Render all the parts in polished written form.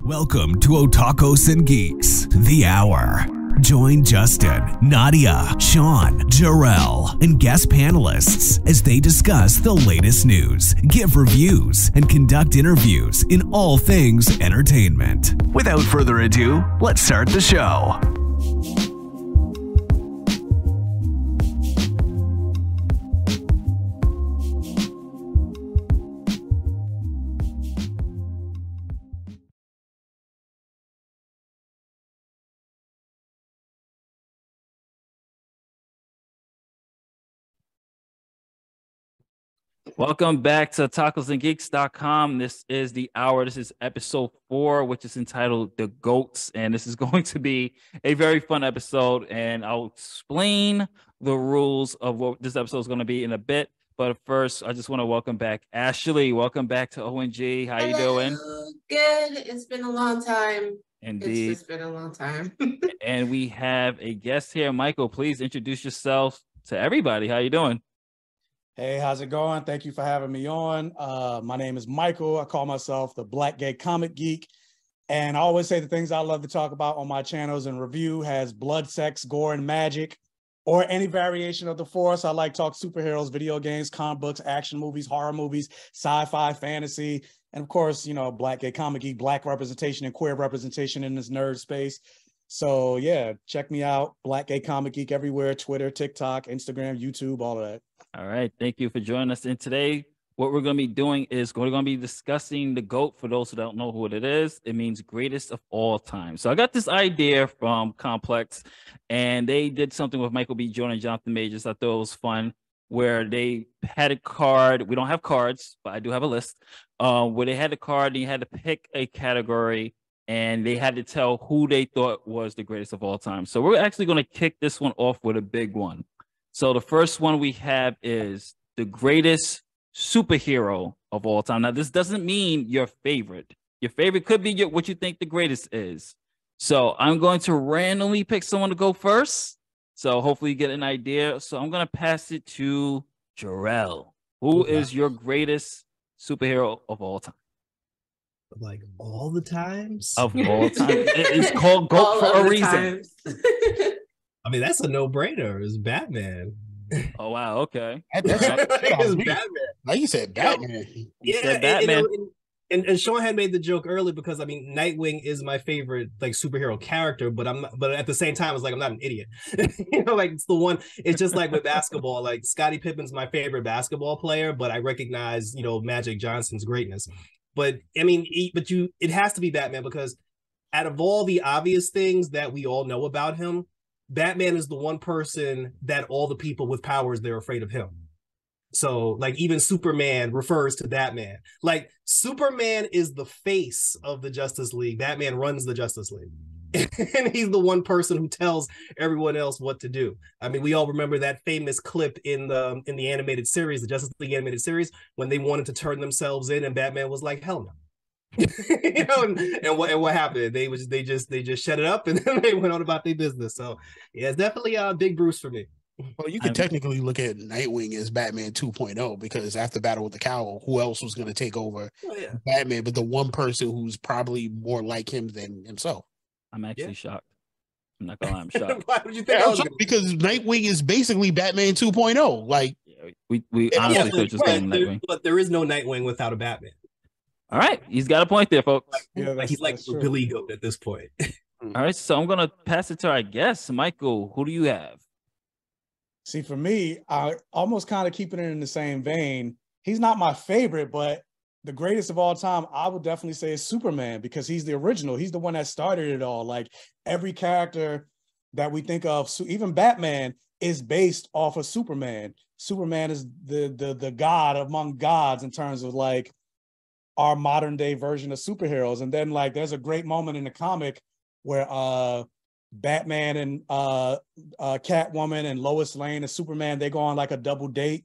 Welcome to Otakus Geeks The Hour. Join Justin, Nadya, Sean, Jerrell, and guest panelists as they discuss the latest news, give reviews, and conduct interviews in all things entertainment. Without further ado, let's start the show. Welcome back to otakusgeeks.com. This is the hour. This is episode 4, which is entitled The Goats. And this is going to be a very fun episode. And I'll explain the rules of what this episode is going to be in a bit. But first, I just want to welcome back Ashley. Welcome back to ONG. How you doing? Good. It's been a long time. Indeed. It's just been a long time. And we have a guest here. Michael, please introduce yourself to everybody. How you doing? Hey, how's it going? Thank you for having me on. My name is Michael. I call myself the Black Gay Comic Geek. And I always say the things I love to talk about on my channels and review has blood, sex, gore, and magic, or any variation of the force. I like talk superheroes, video games, comic books, action movies, horror movies, sci-fi, fantasy, and of course, you know, Black Gay Comic Geek, Black representation and queer representation in this nerd space. So yeah, check me out, Black Gay Comic Geek everywhere, Twitter, TikTok, Instagram, YouTube, all of that. All right. Thank you for joining us. And today, what we're going to be doing is we're going to be discussing the GOAT. For those who don't know what it is, it means greatest of all time. So I got this idea from Complex, and they did something with Michael B. Jordan and Jonathan Majors. I thought it was fun, where they had a card. We don't have cards, but I do have a list, where they had a card and you had to pick a category, and they had to tell who they thought was the greatest of all time. So we're actually going to kick this one off with a big one. So the first one we have is the greatest superhero of all time. Now, this doesn't mean your favorite. Your favorite could be what you think the greatest is. So I'm going to randomly pick someone to go first. So hopefully you get an idea. So I'm going to pass it to Jerrell. Who is your greatest superhero of all time? Like all the times? Of all time. It's called GOAT for a reason. I mean, that's a no-brainer. It's Batman. Oh, wow. Okay. It's Batman. Like you said, Batman. Yeah, said Batman. And Sean had made the joke early because I mean, Nightwing is my favorite like superhero character, but at the same time, it's like I'm not an idiot. You know, like it's the one. It's just like with basketball. Like Scottie Pippen's my favorite basketball player, but I recognize Magic Johnson's greatness. But I mean, it has to be Batman because out of all the obvious things that we all know about him, Batman is the one person that all the people with powers, they're afraid of him. So like even Superman refers to Batman. Like Superman is the face of the Justice League. Batman runs the Justice League. And he's the one person who tells everyone else what to do. I mean, we all remember that famous clip in the animated series, the Justice League animated series, when they wanted to turn themselves in and Batman was like, hell no. And what happened? They just shut it up and then they went on about their business. So yeah, it's definitely Big Bruce for me. Well, you could technically look at Nightwing as Batman 2.0 because after Battle with the Cowl, who else was going to take over Batman? But the one person who's probably more like him than himself. I'm actually shocked. I'm not gonna lie, I'm shocked. Why would you think? Because Nightwing is basically Batman 2.0. Like we honestly could just go Nightwing, but there is no Nightwing without a Batman. All right, he's got a point there, folks. He's like Billy Goat at this point. All right, so I'm gonna pass it to our guest, Michael. Who do you have? See, for me, I almost kind of keeping it in the same vein. He's not my favorite, but the greatest of all time, I would definitely say is Superman because he's the original. He's the one that started it all. Like every character that we think of, so even Batman is based off of Superman. Superman is the god among gods in terms of like our modern day version of superheroes. And then like there's a great moment in the comic where Batman and Catwoman and Lois Lane and Superman, they go on like a double date.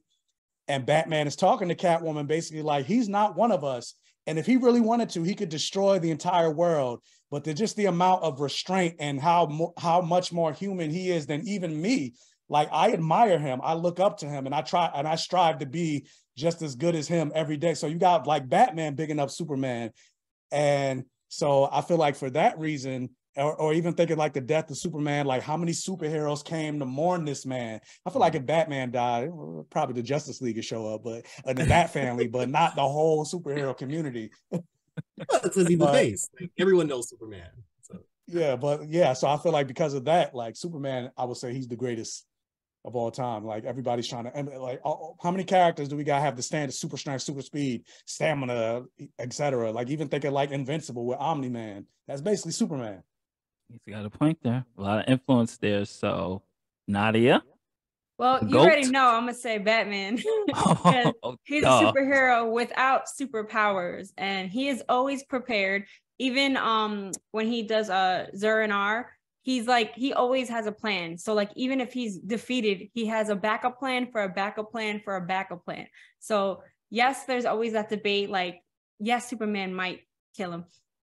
And Batman is talking to Catwoman basically like, he's not one of us. And if he really wanted to, he could destroy the entire world. But just the amount of restraint and how much more human he is than even me. Like I admire him. I look up to him and I strive to be just as good as him every day. So you got like Batman bigging up Superman. And So I feel like for that reason, or even thinking like the death of Superman, like how many superheroes came to mourn this man? I feel like if Batman died, probably the Justice League would show up, but the Bat family, but not the whole superhero community. Well, it's gonna be the face. Like, everyone knows Superman. So. Yeah, but yeah, so I feel like because of that, like Superman, I would say he's the greatest of all time. Like everybody's trying to, and like how many characters do we got have the standard super strength, super speed, stamina, etc. Like even thinking like Invincible with Omni-Man, that's basically Superman. You got a point there. A lot of influence there. So, Nadya? Well, you already know I'm going to say Batman. Because he's a superhero without superpowers. And he is always prepared. Even when he does Zur-En-Arrh, he's like, he always has a plan. So like, even if he's defeated, he has a backup plan for a backup plan for a backup plan. So yes, there's always that debate. Like, yes, Superman might kill him.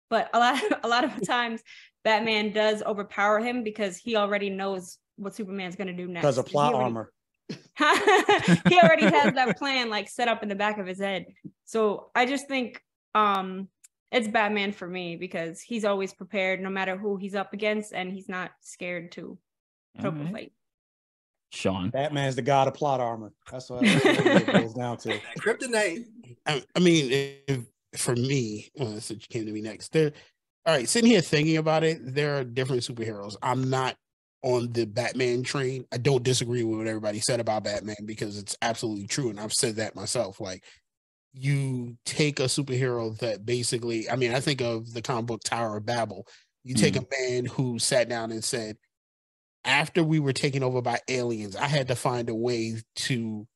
But a lot of times, Batman does overpower him because he already knows what Superman's going to do next. Because of plot armor. He already has that plan like set up in the back of his head. So I just think it's Batman for me because he's always prepared no matter who he's up against and he's not scared to put up a fight. Sean. Batman's the god of plot armor. That's what it goes down to. Kryptonite. I mean, for me, since you came to me next, all right, sitting here thinking about it, there are different superheroes. I'm not on the Batman train. I don't disagree with what everybody said about Batman because it's absolutely true. And I've said that myself. Like, you take a superhero that basically, I mean, I think of the comic book Tower of Babel. You take a man who sat down and said, after we were taken over by aliens, I had to find a way to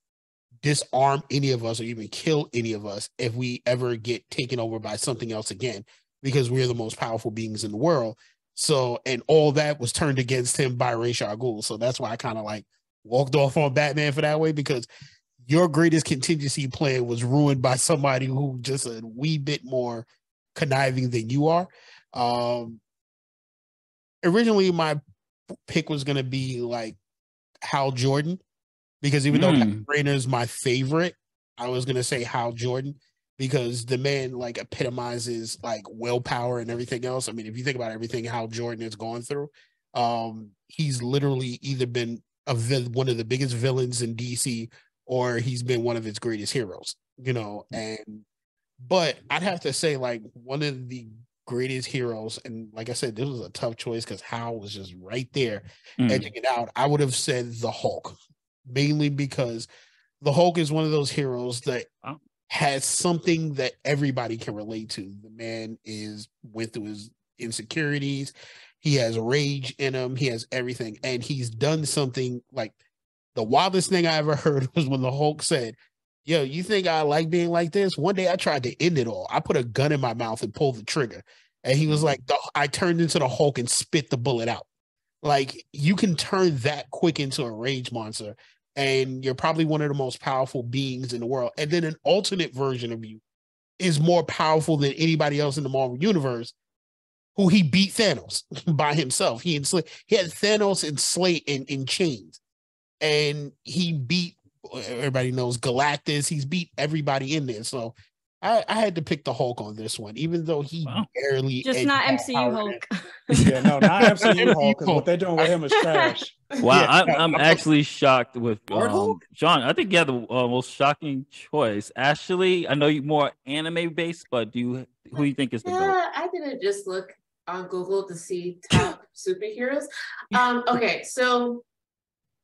disarm any of us or even kill any of us if we ever get taken over by something else again, because we're the most powerful beings in the world. So, and all that was turned against him by Ra's al Ghul. So that's why I kind of like walked off on Batman for that way, because your greatest contingency plan was ruined by somebody who just a wee bit more conniving than you are. Originally, my pick was going to be like Hal Jordan, because even though Pat Rayner is my favorite, I was going to say Hal Jordan because the man like epitomizes like willpower and everything else. I mean, if you think about everything Hal Jordan has gone through, he's literally either been one of the biggest villains in DC or he's been one of its greatest heroes, you know. But I'd have to say like one of the greatest heroes, and like I said, this was a tough choice because Hal was just right there edging it out. I would have said the Hulk, mainly because the Hulk is one of those heroes that has something that everybody can relate to. The man went through his insecurities. He has rage in him. He has everything. And he's done something like the wildest thing I ever heard was when the Hulk said, yo, you think I like being like this? One day I tried to end it all. I put a gun in my mouth and pulled the trigger. And he was like, I turned into the Hulk and spit the bullet out. Like, you can turn that quick into a rage monster. And you're probably one of the most powerful beings in the world. And then an alternate version of you is more powerful than anybody else in the Marvel Universe, who he beat Thanos by himself. He had Thanos in chains. And he beat, everybody knows, Galactus. He's beat everybody in there. So I had to pick the Hulk on this one, even though he barely... Just not MCU Hulk. Yeah, no, not MCU Hulk, because what they're doing with him is trash. Wow, yeah, I'm actually shocked with John. I think you have the most shocking choice. Ashley, I know you're more anime based, but who do you think is the GOAT? I didn't just look on Google to see top superheroes. Okay, so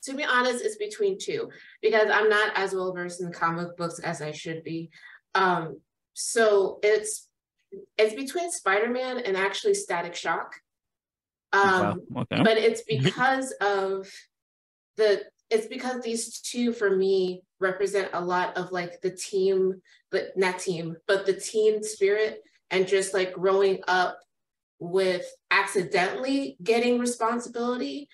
to be honest, it's between two because I'm not as well versed in comic books as I should be. So it's between Spider-Man and actually Static Shock. Okay. But it's because of because these two for me represent a lot of like the team, but not team, but the teen spirit and just like growing up with accidentally getting responsibility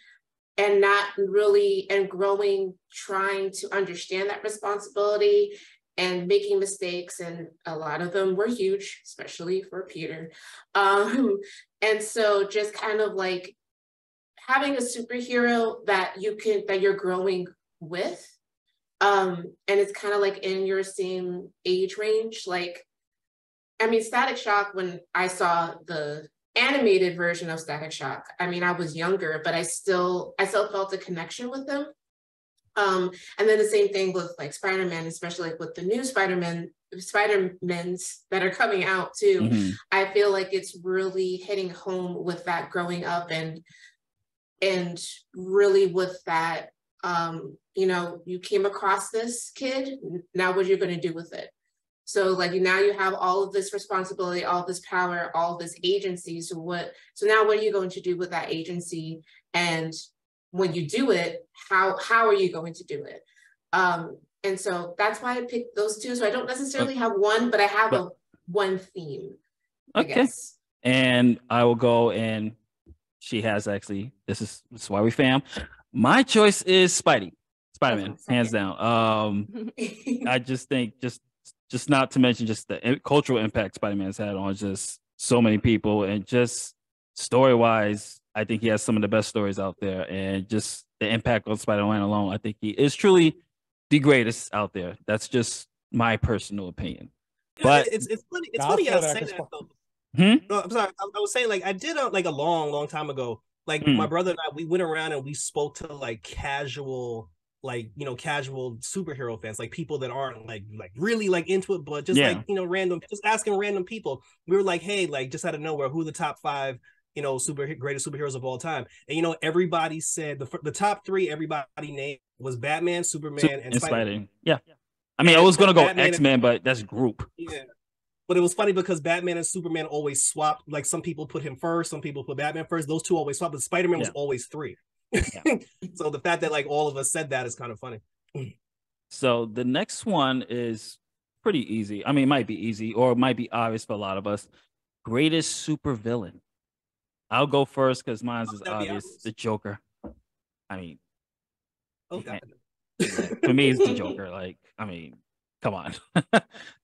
and not really, and growing, trying to understand that responsibility and making mistakes, and a lot of them were huge, especially for Peter. And so just kind of like having a superhero that you're growing with, and it's kind of like in your same age range. Like I mean, Static Shock, when I saw the animated version of Static Shock, I mean, I was younger, but I still felt a connection with him. And then the same thing with like Spider-Man, especially like with the new Spider-Mans that are coming out too. Mm-hmm. I feel like it's really hitting home with that growing up and really with that, you know, you came across this kid, now what are you going to do with it? So like now you have all of this responsibility, all this power, all this agency. So now what are you going to do with that agency? And when you do it, how are you going to do it? And so that's why I picked those two. So I don't necessarily have one, but I have one theme, I guess. And I will go, and she has actually, this is why we fam. My choice is Spider-Man, hands down. I just think just not to mention just the cultural impact Spider-Man has had on just so many people, and just story-wise, I think he has some of the best stories out there, and just the impact on Spider-Man alone, I think he is truly the greatest out there. That's just my personal opinion. But it's funny. It's funny I say that though. No, I'm sorry. I was saying like I did like a long time ago. Like my brother and I, we went around and we spoke to like casual superhero fans, like people that aren't like really like into it, but just like, you know, just asking random people. We were like, hey, like just out of nowhere, who are the top 5, you know, greatest superheroes of all time? And, you know, everybody said the top 3 everybody named was Batman, Superman, and Spider-Man. Yeah. I mean, I was going to go X-Men, but that's group. Yeah. But it was funny because Batman and Superman always swapped. Like some people put him first, some people put Batman first. Those two always swapped, but Spider-Man was always 3. Yeah. So the fact that like all of us said that is kind of funny. So the next one is pretty easy. I mean, it might be easy or it might be obvious for a lot of us. Greatest supervillain. I'll go first because mine is obvious. The Joker. I mean, for me, it's the Joker. Like, I mean, come on.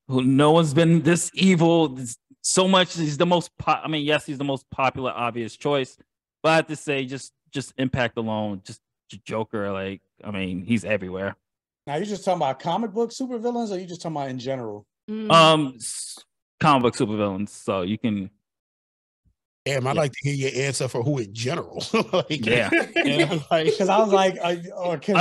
No one's been this evil so much. He's the most. Yes, he's the most popular, obvious choice. But I have to say, just impact alone, just Joker. Like, I mean, he's everywhere. Now, you're just talking about comic book supervillains, or you just talking about in general? Comic book supervillains. So you can. Damn, I'd like to hear your answer for who in general. Like, yeah. Because I was like, I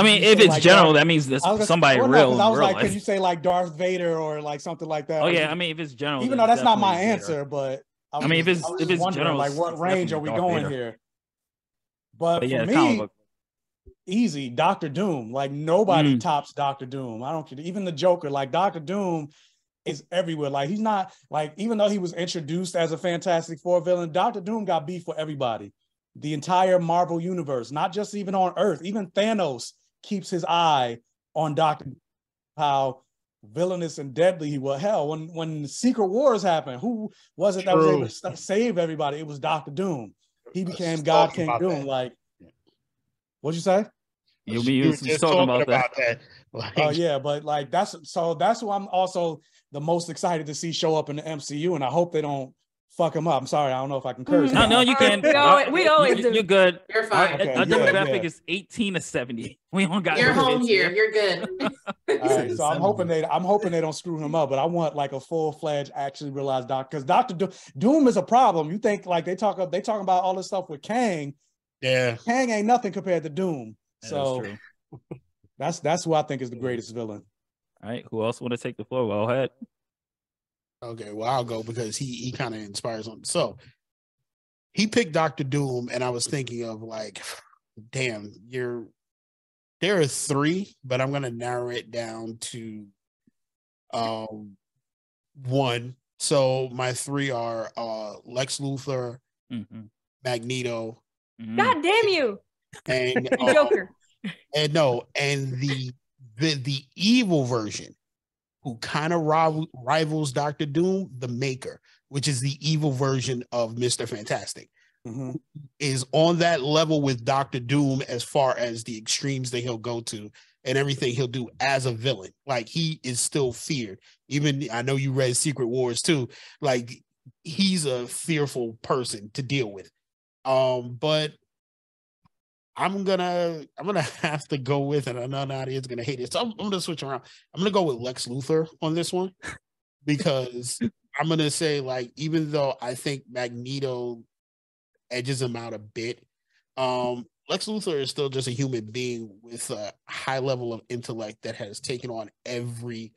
mean, if it's like general, that means there's somebody real. I was like, could you say like Darth Vader or like something like that? Oh yeah, I mean, if it's general, even though that's not my answer, but I mean, if it's general, like what range are we going here? But for me, easy, Dr. Doom. Like nobody tops Dr. Doom. I don't care. Even the Joker, like Dr. Doom is everywhere. Like he's not like, even though he was introduced as a Fantastic Four villain, Dr. Doom got beef for everybody. The entire Marvel universe, not just even on Earth. Even Thanos keeps his eye on Dr. Doom, how villainous and deadly he was. Hell, when Secret Wars happened, who was it that was able to save everybody? It was Dr. Doom. He became God King Doom. Like, what'd you say? You were just talking about that. Like, oh yeah, but like that's who I'm also the most excited to see show up in the MCU, and I hope they don't fuck him up. I'm sorry, I don't know if I can curse. No, you can. We always do. You're good. You're fine. Our demographic is 18 to 70. We don't got. You're home here. You're good. All right, so I'm hoping they don't screw him up, but I want like a full-fledged, actually realized doctor, because Dr. Doom is a problem. You think like they talk about all this stuff with Kang. Yeah, Kang ain't nothing compared to Doom. So that's who I think is the greatest villain. All right, who else want to take the floor? Go ahead. Okay, well, I'll go because he kind of inspires on. So he picked Dr. Doom, and I was thinking of like, damn, there are 3, but I'm gonna narrow it down to 1. So my 3 are Lex Luthor, Magneto. God damn you. And Joker. And the evil version who kind of rivals Dr. Doom, the Maker, which is the evil version of Mr. Fantastic, is on that level with Dr. Doom as far as the extremes that he'll go to and everything he'll do as a villain. Like he is still feared. Even I know you read Secret Wars too. Like he's a fearful person to deal with. But I'm gonna have to go with, and I know Nadya's gonna hate it, so I'm gonna switch around. I'm gonna go with Lex Luthor on this one because I'm gonna say, like, even though I think Magneto edges him out a bit, Lex Luthor is still just a human being with a high level of intellect that has taken on every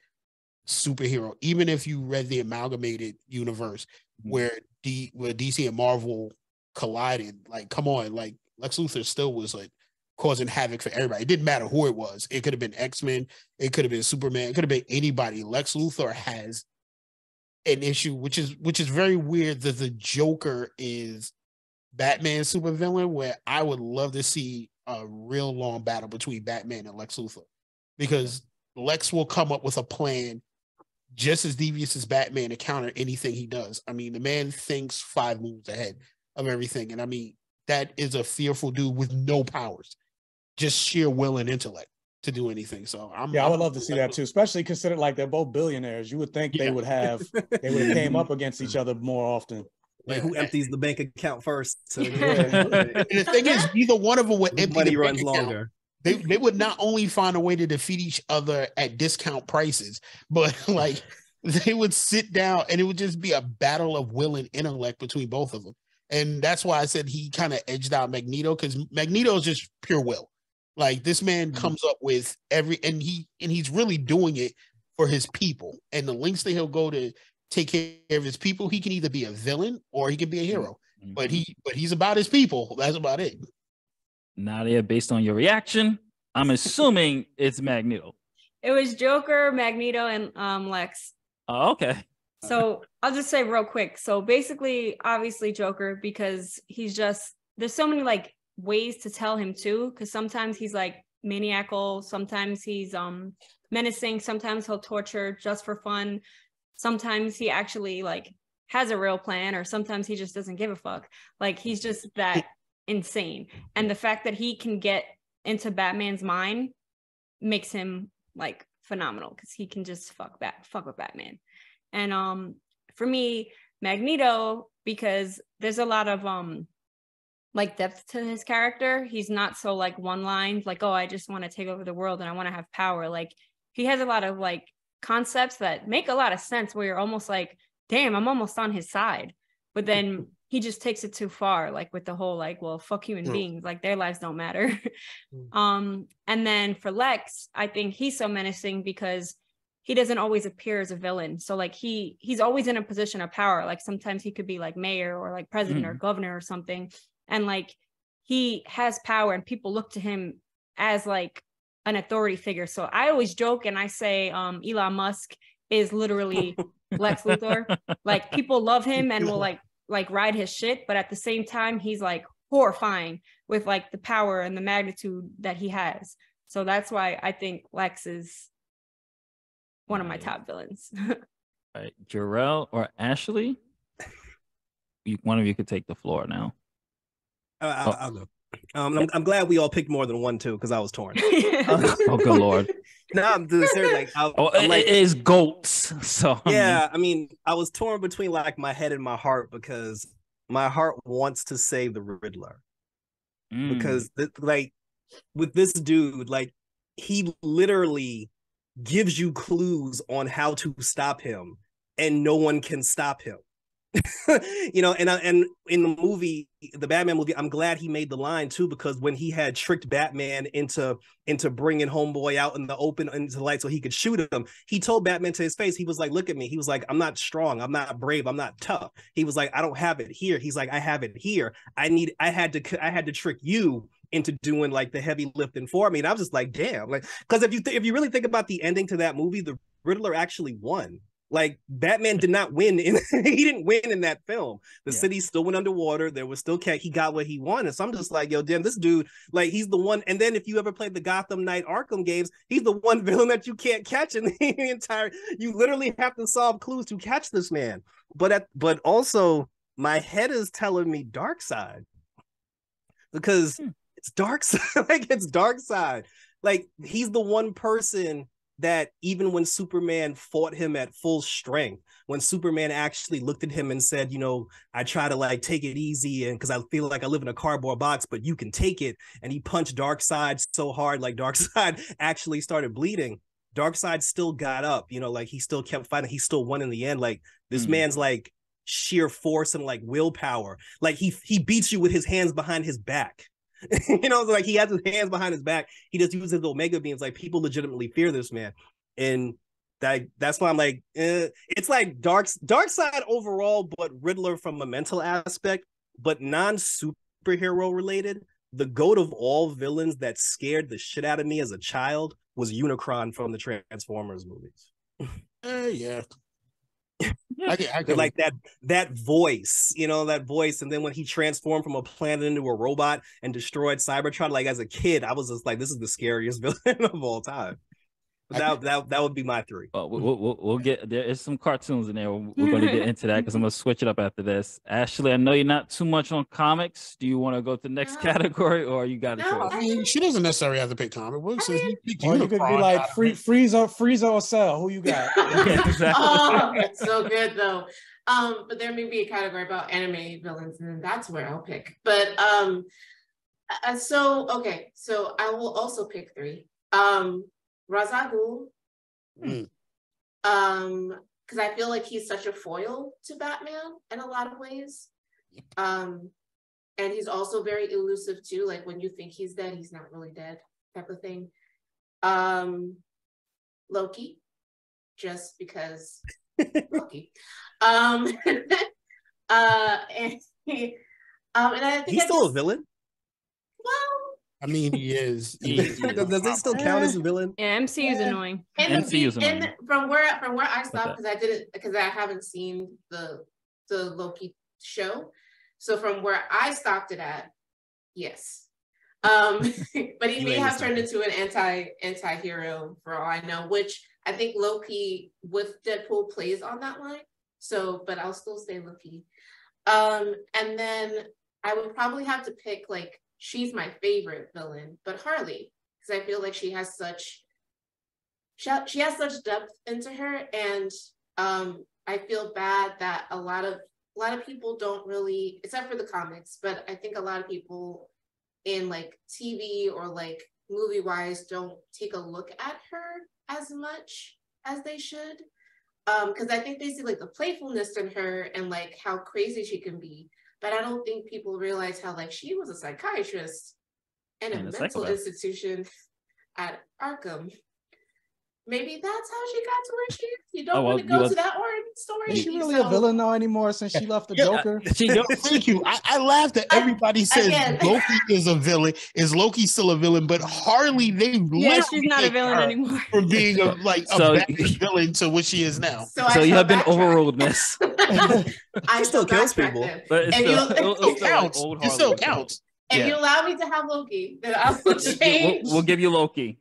superhero. Even if you read the amalgamated universe where DC and Marvel collided, like, come on, like, Lex Luthor still was like causing havoc for everybody. It didn't matter who it was. It could have been X-Men, it could have been Superman, it could have been anybody. Lex Luthor has an issue, which is very weird, that the Joker is Batman's supervillain, where I would love to see a real long battle between Batman and Lex Luthor, because Lex will come up with a plan just as devious as Batman to counter anything he does. I mean, the man thinks 5 moves ahead of everything. And I mean, that is a fearful dude with no powers, just sheer will and intellect to do anything. So I would love to see that too, especially considered like they're both billionaires. You would think they would have came up against each other more often. Like, who empties the bank account first? So, and the thing is, neither one of them would empty money the runs bank account. longer. They would not only find a way to defeat each other at discount prices, but like they would sit down and it would just be a battle of will and intellect between both of them. And that's why I said he kind of edged out Magneto, because Magneto is just pure will. Like, this man comes up with and he's really doing it for his people, and the lengths that he'll go to take care of his people. He can either be a villain or he can be a hero, but he's about his people. That's about it. Nadya, based on your reaction, I'm assuming it's Magneto. It was Joker, Magneto, and Lex. Oh, okay. So I'll just say real quick. So basically, obviously Joker, because there's so many like ways to tell him too, because sometimes he's like maniacal, sometimes he's menacing, sometimes he'll torture just for fun, sometimes he actually like has a real plan, or sometimes he just doesn't give a fuck. Like, he's just that insane. And the fact that he can get into Batman's mind makes him like phenomenal, because he can just fuck with Batman. And for me, Magneto, because there's a lot of like depth to his character. He's not so like one line, like, oh, I just want to take over the world and I want to have power. Like, he has a lot of like concepts that make a lot of sense, where you're almost like, damn, I'm almost on his side. But then he just takes it too far, like with the whole like, well, fuck human beings, like their lives don't matter. And then for Lex, I think he's so menacing because he doesn't always appear as a villain. So like he's always in a position of power. Like, sometimes he could be like mayor or like president or governor or something. And like, he has power and people look to him as like an authority figure. So I always joke and I say Elon Musk is literally Lex Luthor. Like, people love him and will like ride his shit, but at the same time he's like horrifying with like the power and the magnitude that he has. So that's why I think Lex is one of my top villains. All right, Jerrell or Ashley, one of you could take the floor now. I'll go. I'm glad we all picked more than one too, because I was torn. Oh, good Lord. No, I'm serious. Like, it is goats. So yeah, I mean, I was torn between like my head and my heart, because my heart wants to say the Riddler, because like with this dude, like, he literally gives you clues on how to stop him, and no one can stop him. You know, and in the movie, the Batman movie, I'm glad he made the line too, because when he had tricked Batman into bringing Homeboy out in the open into the light so he could shoot him, he told Batman to his face, he was like, look at me. He was like, I'm not strong, I'm not brave, I'm not tough. He was like, I don't have it here. He's like, I have it here. I had to trick you into doing like the heavy lifting for me. And I was just like, damn, like, because if you really think about the ending to that movie, the Riddler actually won. Like, Batman did not win. He didn't win in that film. The city still went underwater. There was still he got what he wanted. So I'm just like, yo, damn, this dude, like, he's the one. And then if you ever played the Gotham Knight Arkham games, he's the one villain that you can't catch in the entire. You literally have to solve clues to catch this man. But also, my head is telling me Darkseid, because it's Darkseid. Like, it's Darkseid. Like, he's the one person that even when Superman fought him at full strength, when Superman actually looked at him and said, you know, I try to like take it easy, and because I feel like I live in a cardboard box, but you can take it, and he punched Darkseid so hard, like Darkseid actually started bleeding. Darkseid still got up, you know, like he still kept fighting, he still won in the end. Like this man's like sheer force and like willpower. Like he beats you with his hands behind his back. You know, like he has his hands behind his back. He just uses the Omega beams. Like people legitimately fear this man, and that's why I'm like, it's like Darkseid overall, but Riddler from a mental aspect, but non-superhero related. The goat of all villains that scared the shit out of me as a child was Unicron from the Transformers movies. Yeah. I like that voice, you know, that voice. And then when he transformed from a planet into a robot and destroyed Cybertron, like as a kid, I was just like, this is the scariest villain of all time. That would be my three. We'll get there is some cartoons in there. We're going to get into that because I'm going to switch it up after this. Ashley, I know you're not too much on comics. Do you want to go to the next category, or you got a choice? I mean, she doesn't necessarily have to pick comic books. Or you could be like Frieza or Cell. Who you got? Yeah, exactly. Oh, it's so good though. But there may be a category about anime villains, and that's where I'll pick. But so I will also pick three. Ra's al Ghul, because I feel like he's such a foil to Batman in a lot of ways, and he's also very elusive too. Like when you think he's dead, he's not really dead, type of thing. Loki, just because Loki, and I think he's still a villain. Well. I mean, he is. Does he still count as a villain? Yeah, MCU is annoying. annoying. From where I stopped, because I haven't seen the Loki show. So from where I stopped it at, yes. But he may have turned into an anti-hero for all I know, which I think Loki with Deadpool plays on that line. So, but I'll still say Loki. And then I would probably have to pick like, she's my favorite villain, but Harley, because I feel like she has such depth into her, and I feel bad that a lot of people don't really, except for the comics, but I think a lot of people in like TV or like movie wise don't take a look at her as much as they should, because I think they see like the playfulness in her and like how crazy she can be. But I don't think people realize how like she was a psychiatrist in a mental institution at Arkham. Maybe that's how she got to where she is. You don't want to go to that origin story. Is she really a villain now anymore since she left the Joker? Thank you. I laugh that everybody says Loki is a villain. Is Loki still a villain? But Harley, she's not a villain anymore. From being a bad villain to what she is now. So you have been overruled, miss. She still kills people. But it still counts. If you allow me to have Loki, then I will change. We'll give you Loki.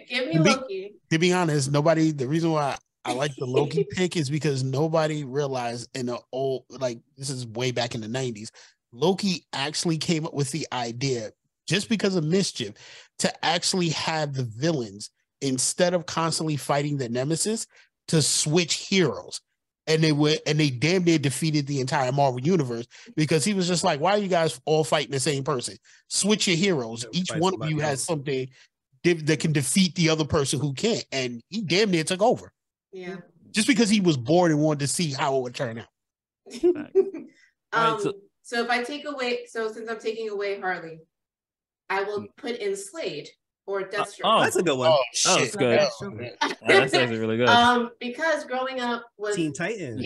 Give me Loki. To be honest, the reason why I like the Loki pick is because nobody realized in the old, like this is way back in the 90s, Loki actually came up with the idea, just because of mischief, to actually have the villains, instead of constantly fighting the nemesis, to switch heroes. And they damn near defeated the entire Marvel universe, because he was just like, why are you guys all fighting the same person? Switch your heroes. Each one of you has something that can defeat the other person who can't. And he damn near took over. Yeah. Just because he was bored and wanted to see how it would turn out. So if I take away, since I'm taking away Harley, I will put in Slade. Or Deathstroke. That's a good one. That's good. That's actually really good. Because growing up with Teen Titans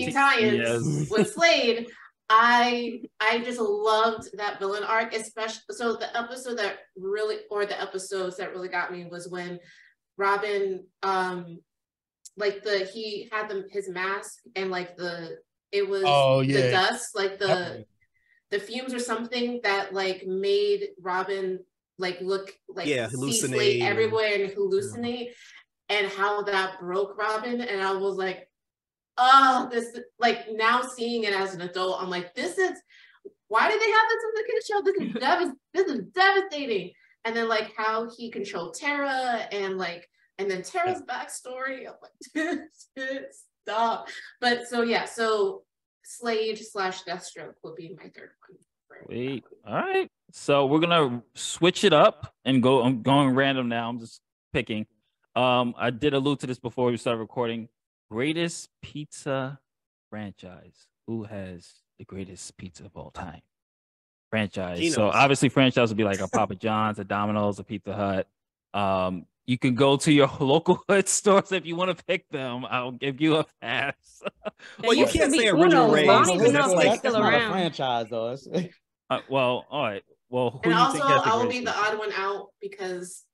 with Slade, I just loved that villain arc, especially. So the episodes that really got me was when Robin, he had his mask and like the dust, like the fumes or something that like made Robin like look like hallucinate everywhere and hallucinate, and how that broke Robin. And I was like, oh, this, like now seeing it as an adult, I'm like, why did they have this on the kid show? This is devastating. And then like how he controlled Tara and then Tara's backstory. I'm like, stop. But so Slade / Deathstroke would be my third one. Wait, all right. So we're gonna switch it up and go. I'm going random now. I'm just picking. I did allude to this before we started recording. Greatest pizza franchise. Who has the greatest pizza of all time? Franchise. Geno's. So obviously franchise would be like a Papa John's, a Domino's, a Pizza Hut. You can go to your local hood stores if you want to pick them. I'll give you a pass. Well, you can't say original Uno's. Rays. I don't even know if they're That's still not a around. franchise, though. Well, all right. Well, who And do you also, think has the I will greatest be the pizza? odd one out because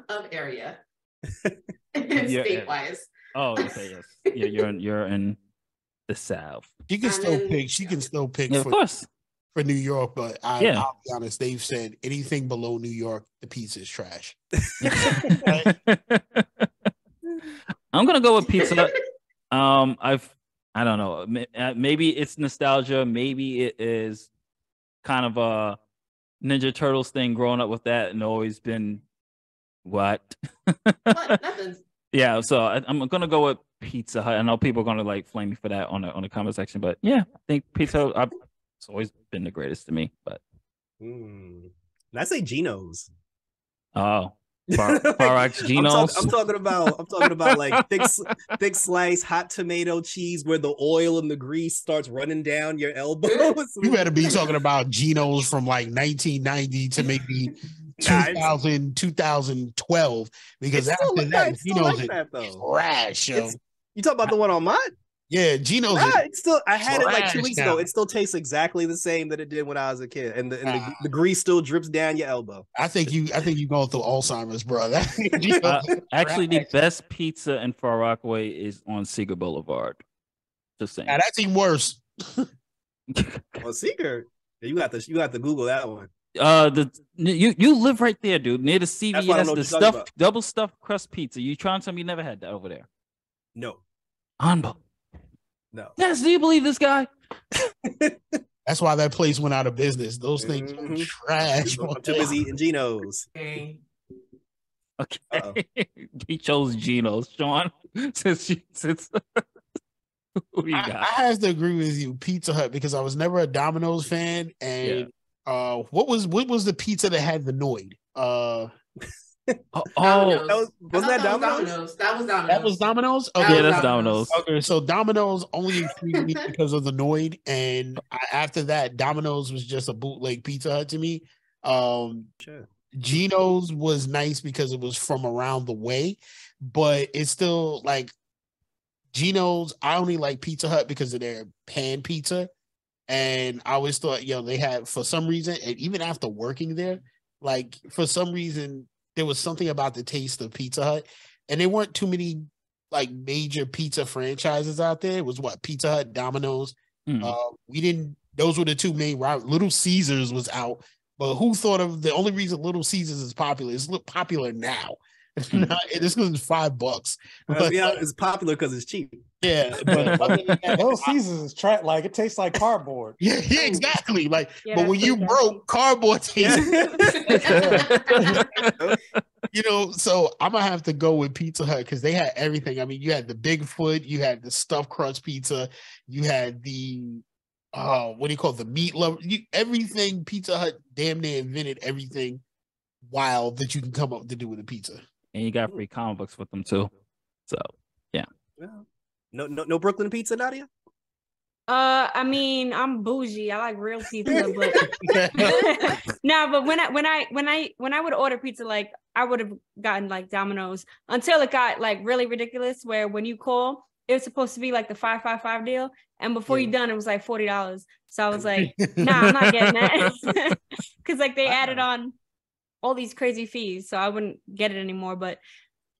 of area, Yeah, state-wise. Oh, okay, yes. Yeah, you're in the South. She can And still then- pick. She can still pick Yeah, of course. for New York, but Yeah. I'll be honest. They've said anything below New York, the pizza is trash. I'm gonna go with Pizza Hut. I don't know. Maybe it's nostalgia. Maybe it is kind of a Ninja Turtles thing. Growing up with that and always been what? What? Nothing. Yeah. So I'm gonna go with Pizza Hut. I know people are gonna like flame me for that on the comment section, but yeah, I think Pizza Hut. It's always been the greatest to me. But And I say Geno's. oh. Farax Geno's. I'm talking about like thick slice hot tomato cheese where the oil and the grease starts running down your elbows. You better be talking about Geno's from like 1990 to maybe 2000, 2012, because after that, Geno's is trash. Yo. You talk about the one on Mott? Yeah, Geno's. It's still. I had it like 2 weeks now. ago. It still tastes exactly the same that it did when I was a kid, and the grease still drips down your elbow. I think you going through Alzheimer's, bro. Actually, the best pizza in Far Rockaway is on Seeger Boulevard. Just saying. Now, that's even worse. Well, Seeger, you got to Google that one. You live right there, dude, near the That's why I don't know CVS, what the you're talking about. double stuffed crust pizza. You trying to tell me you never had that over there? No. Unbelievable. No. Yes, do you believe this guy? That's why that place went out of business. Those things were trash. I'm too busy eating Geno's. Okay. Uh-oh. He chose Geno's, Sean. since who do you got? I have to agree with you, Pizza Hut, because I was never a Domino's fan. And what was the pizza that had the Noid? Domino's. Wasn't that Domino's? That was Domino's. That was Domino's? That Okay. Yeah, was that's Domino's. Okay, so Domino's only intrigued me because of the Noid, and after that, Domino's was just a bootleg Pizza Hut to me. Sure. Geno's was nice because it was from around the way, but it's still like Geno's. I only like Pizza Hut because of their pan pizza, and I always thought, they had, for some reason, and even after working there, like for some reason, there was something about the taste of Pizza Hut, and there weren't too many like major pizza franchises out there. It was Pizza Hut, Domino's. Those were the two main. Little Caesars was out, but who thought of the only reason Little Caesars is popular? It's popular now. It's because it's $5. It's popular because it's cheap. Yeah, but other than that, Little Caesars is like it tastes like cardboard. Yeah, exactly. Like, Yeah, but when you broke, cardboard tastes. So I'm gonna have to go with Pizza Hut because they had everything. I mean, you had the Bigfoot, you had the stuffed crust pizza, you had the what do you call it? The meat lover. Everything Pizza Hut damn near invented everything wild that you can come up to do with a pizza. And you got free comic books with them too. So yeah. No Brooklyn pizza, Nadya? I mean, I'm bougie. I like real pizza, but no, but when I would order pizza, like I would have gotten like Domino's until it got like really ridiculous where when you call, it was supposed to be like the 555 deal. And before you done, it was like $40. So I was like, nah, I'm not getting that. Cause like they added on all these crazy fees. So I wouldn't get it anymore. But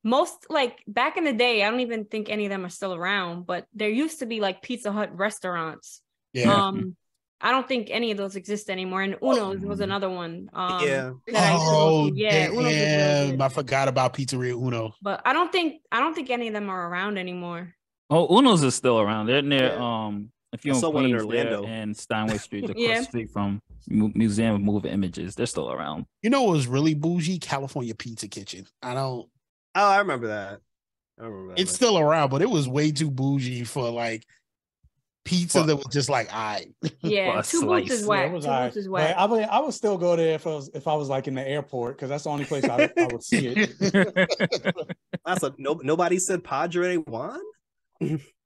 most like back in the day, I don't even think any of them are still around, but there used to be like Pizza Hut restaurants. Yeah. I don't think any of those exist anymore. And Uno's was another one. Yeah. Uno's was really good. I forgot about Pizzeria Uno. But I don't think any of them are around anymore. Oh, Uno's is still around. They're near if you're in one in Queens Orlando and Steinway Street, across the street from Museum of Moving Images, they're still around. You know what was really bougie? California Pizza Kitchen. Oh, I remember that. It's still around, but it was way too bougie for like pizza that was just like, yeah, two boots is whack. Yeah, two boots is whack. I would still go there if I was like in the airport, because that's the only place I would see it. Nobody said Padre Juan.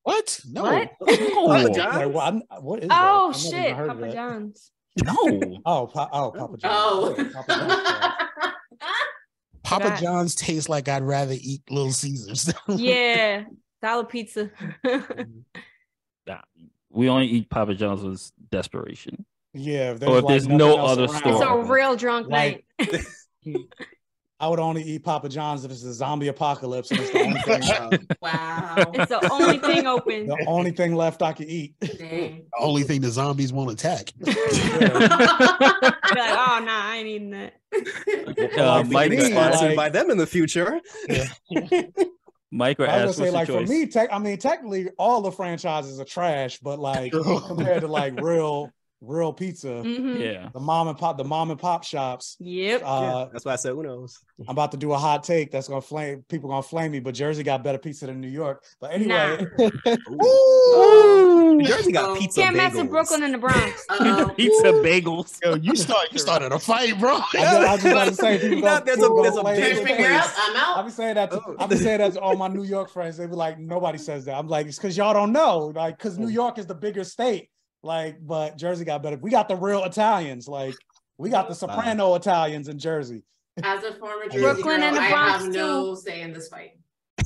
What? No. What? Papa John's? What is Oh that? shit, Papa John's. No. Papa John's. Oh. Yeah, Papa John's. Papa John's tastes like I'd rather eat Little Caesars. Yeah, dollar pizza. Nah, we only eat Papa John's with desperation. Yeah, Or if there's no other store. It's a real drunk night. I would only eat Papa John's if it's a zombie apocalypse and it's the only thing. Wow. It's the only thing open. The only thing left I could eat. Dang. The only thing the zombies won't attack. Be like, oh nah, I ain't eating that. Mike Be sponsored by them in the future. Micro I asked, was gonna say, what's your like, choice? for me, technically all the franchises are trash, but like compared to like real pizza, Mhm. Yeah. the mom and pop shops. Yep. That's why I said, who knows? I'm about to do a hot take that's gonna flame people gonna flame me, but Jersey got better pizza than New York. But anyway, Ooh. Jersey got pizza Can't mess with bagels. Brooklyn and the Bronx. Pizza bagels. Yo, you started a fight, bro. I was just about to say, people There's gonna a flame big me. Figure out, I'm I out. be saying that to all my New York friends. They be like, nobody says that. I'm like, it's because y'all don't know, like, because New York is the bigger state. Like, but Jersey got better. We got the real Italians. Like, we got the soprano Italians in Jersey. As a former Jersey Brooklyn girl, and the I Bronx, have no say in this fight.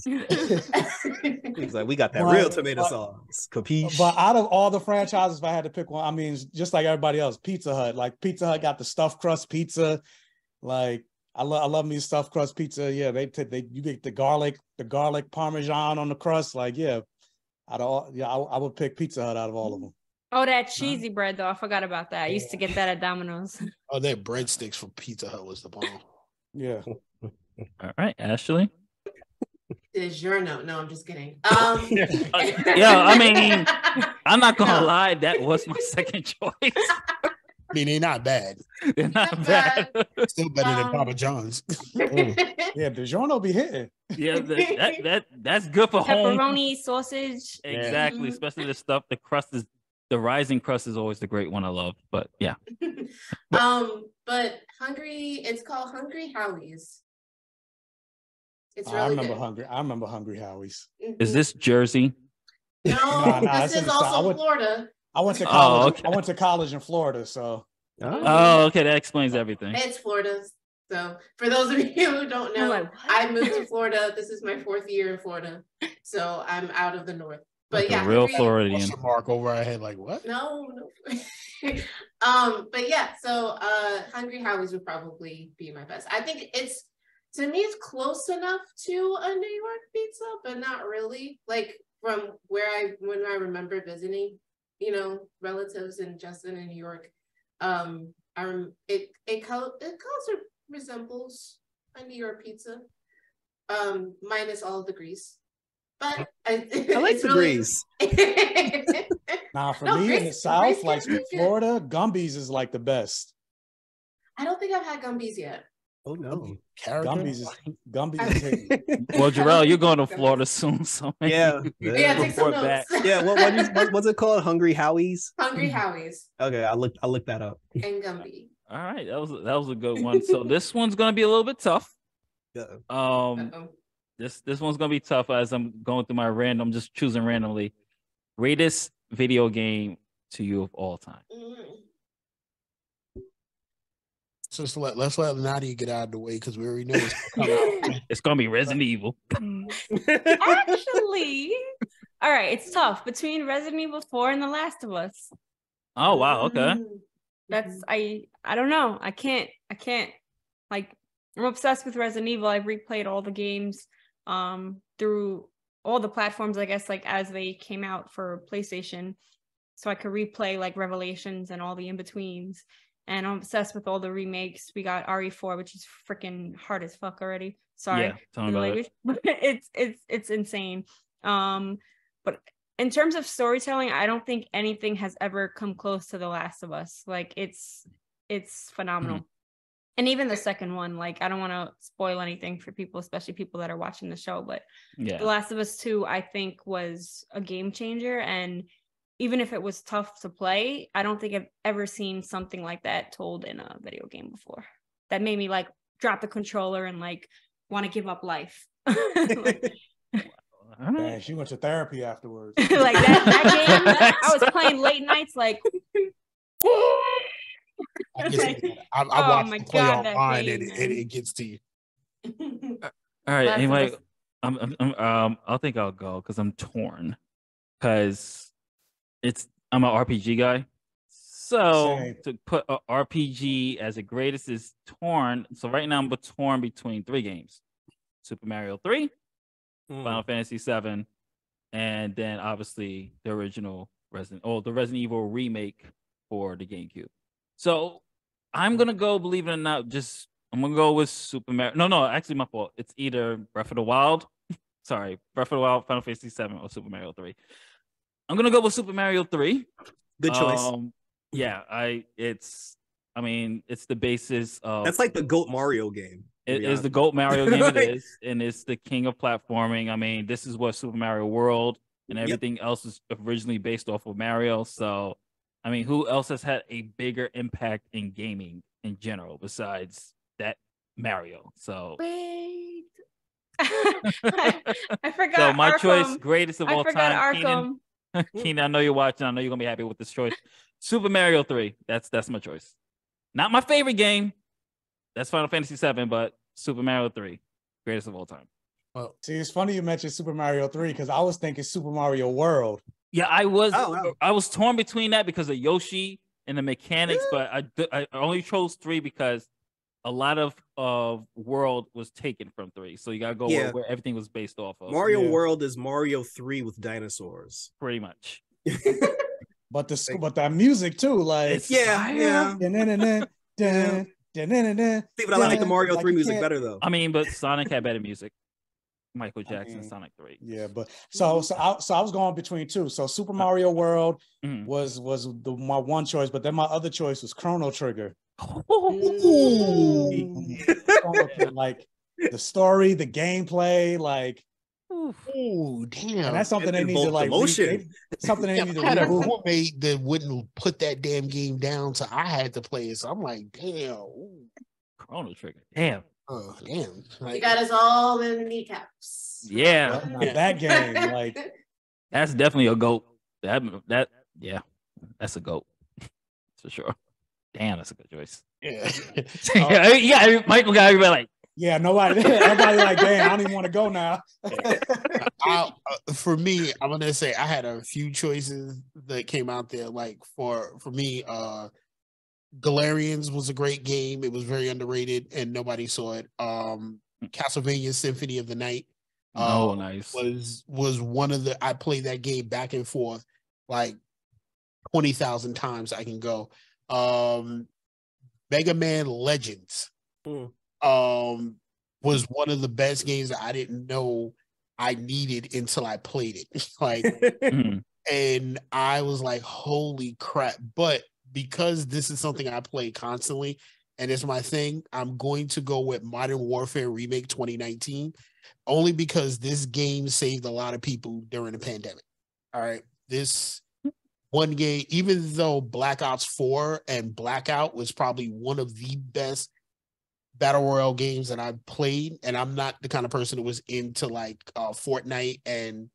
He's like, we got that But- real tomato but- sauce. Capiche? But out of all the franchises, if I had to pick one, I mean, just like everybody else, Pizza Hut. Like, Pizza Hut got the stuffed crust pizza. Like, I love me stuffed crust pizza. Yeah, you get the garlic parmesan on the crust. Like, yeah, I would pick Pizza Hut out of all of them. Oh, that cheesy bread though. I forgot about that. I used to get that at Domino's. Oh, their breadsticks from Pizza Hut was the bomb. Yeah. All right, Ashley. DiGiorno. No, I'm just kidding. Yeah, I mean, I'm not gonna lie, that was my second choice. I mean, they're not bad. They're not bad. Still better than Papa John's. Yeah, DiGiorno be hitting. Yeah, that's good for home. Pepperoni, sausage. Exactly, especially the stuff. The rising crust is always the great one I love. But yeah, but it's called Hungry Howie's. It's really I remember good. Hungry Howie's. is this Jersey? No, Nah, this it's in is the South. also Florida. I went to college. Oh, okay. I went to college in Florida, so Oh, okay, that explains everything. It's Florida. So for those of you who don't know, like, what? I moved to Florida. This is my 4th year in Florida. So I'm out of the north. But Like yeah, a real Hungry- Floridian. Question mark over our head, like what? No. But yeah, so Hungry Howie's would probably be my best. I think to me it's close enough to a New York pizza, but not really. Like from when I remember visiting, relatives in New York, it resembles a New York pizza, minus all of the grease. But I like the grease. Nah, for No, me in Greece- the South, Greece like can be good. Florida, Gumby's is like the best. I don't think I've had Gumby's yet. Oh no. Character? Gumby's is hitting. Well, Jerrell, you're going to Florida soon, so maybe Yeah. Yeah, take some report notes. back. Yeah, what's it called? Hungry Howie's? Hungry Howie's Okay, I'll look that up. and Gumby. All right, that was a good one. So this one's gonna be a little bit tough. Yeah. Uh-oh. This one's gonna be tough as I'm going through my random, just choosing randomly. Greatest video game to you of all time. Let's let Nadya get out of the way because we already know it's gonna come out. It's gonna be Resident Evil. Actually, all right, it's tough between Resident Evil 4 and The Last of Us. Oh wow, okay. That's I don't know. I can't like I'm obsessed with Resident Evil. I've replayed all the games through all the platforms, I guess, like as they came out for PlayStation. So I could replay like Revelations and all the in-betweens. And I'm obsessed with all the remakes. We got RE4, which is freaking hard as fuck already. Sorry. Yeah, tell me about it. But it's insane. But in terms of storytelling, I don't think anything has ever come close to The Last of Us. Like it's phenomenal. And even the second one, like I don't want to spoil anything for people, especially people that are watching the show, but Yeah. The Last of Us 2, I think, was a game changer. And even if it was tough to play, I don't think I've ever seen something like that told in a video game before. That made me like drop the controller and like want to give up life. Like, man, she went to therapy afterwards. like that game, I was playing late nights like. I watched the play online and it gets to you. All right, anyway, I think I'll go because I'm torn. Because I'm an RPG guy. So Same. to put a RPG as the greatest is torn. So right now I'm torn between 3 games: Super Mario 3, Final Fantasy 7, and then obviously the original the Resident Evil remake for the GameCube. So I'm gonna go, believe it or not, I'm gonna go with Super Mario. No, actually my fault. It's either Breath of the Wild. Sorry, Breath of the Wild, Final Fantasy 7, or Super Mario 3. I'm gonna go with Super Mario 3. Good choice. Yeah, it's the basis of. That's like the GOAT Mario game. It is the GOAT Mario game. It is, and it's the king of platforming. I mean, this is what Super Mario World and everything else is originally based off of Mario. So, I mean, who else has had a bigger impact in gaming in general besides that Mario? So. Wait. I forgot. So my Arkham. choice, greatest of all time. Arkham. Keenan, I know you're watching. I know you're gonna be happy with this choice. Super Mario 3. That's my choice. Not my favorite game. That's Final Fantasy 7, but Super Mario 3, greatest of all time. Well, see, it's funny you mentioned Super Mario 3 because I was thinking Super Mario World. Yeah, I was torn between that because of Yoshi and the mechanics, but I only chose 3 because a lot of World was taken from 3, so you gotta go where everything was based off of. Mario World is Mario 3 with dinosaurs, pretty much. But that music too, like See, but I like the Mario 3 music better though. I mean, but Sonic had better music. Michael Jackson, Sonic 3. Yeah, but so I was going between 2. So Super Mario World was my one choice, but then my other choice was Chrono Trigger. Like the story, the gameplay, like damn. And that's something they need to like something they need to had a roommate that wouldn't put that damn game down, so I had to play it. So I'm like, damn. Chrono Trigger. Damn. Oh, damn. Like, you got us all in the kneecaps. Yeah. That game, like that's definitely a GOAT. That's a GOAT. For sure. Damn, that's a good choice. Yeah. Michael got everybody like, everybody like, damn, I don't even want to go now. For me, I'm gonna say I had a few choices that came out there. Like for me, Galarians was a great game. It was very underrated and nobody saw it. Castlevania Symphony of the Night nice. was one of the, I played that game back and forth like 20,000 times I can go. Mega Man Legends was one of the best games that I didn't know I needed until I played it. Like and I was like, holy crap. But because this is something I play constantly and it's my thing, I'm going to go with Modern Warfare Remake 2019, only because this game saved a lot of people during the pandemic. All right. This one game, even though Black Ops 4 and Blackout was probably one of the best battle royale games that I've played, and I'm not the kind of person who was into like Fortnite and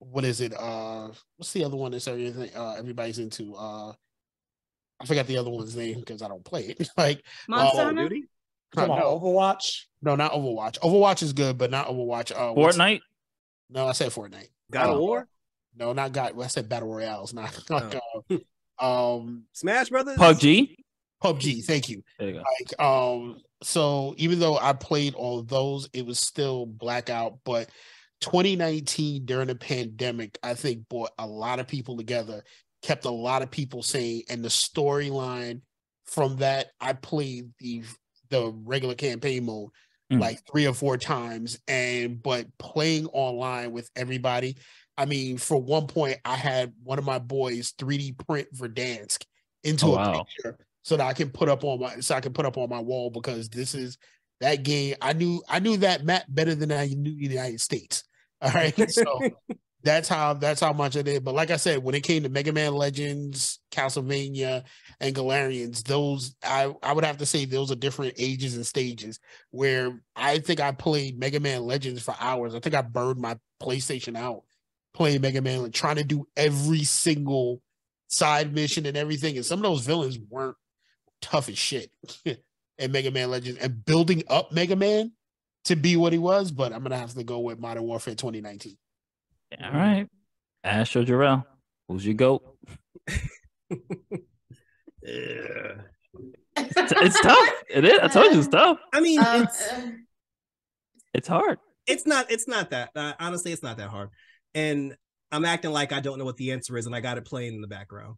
what is it? What's the other one that's everybody's into? I forgot the other one's name because I don't play it. Like Monster Hunter? Duty? No, Overwatch? No, not Overwatch. Overwatch is good, but not Overwatch. Fortnite? No, I said Fortnite. God of War? No, not God. Well, I said Battle Royales, not Smash Brothers? PUBG, thank you. There you go. Like, so even though I played all of those, it was still Blackout, but 2019 during the pandemic, I think brought a lot of people together, kept a lot of people sane, and the storyline from that, I played the regular campaign mode like 3 or 4 times, but playing online with everybody. I mean, for one point, I had one of my boys 3D print Verdansk into a picture so that I can put up on my wall, because this is that game. I knew that map better than I knew the United States. All right. So That's how much I did. But like I said, when it came to Mega Man Legends, Castlevania, and Galarians, those I would have to say those are different ages and stages. Where I think I played Mega Man Legends for hours. I think I burned my PlayStation out playing Mega Man, trying to do every single side mission and everything. And some of those villains weren't tough as shit in Mega Man Legends, and building up Mega Man to be what he was. But I'm gonna have to go with Modern Warfare 2019. All right, Ash or Jerrell, who's your GOAT? It's tough. It is. I told you it's tough. I mean, it's hard. It's not that. Honestly, it's not that hard. And I'm acting like I don't know what the answer is, and I got it playing in the background.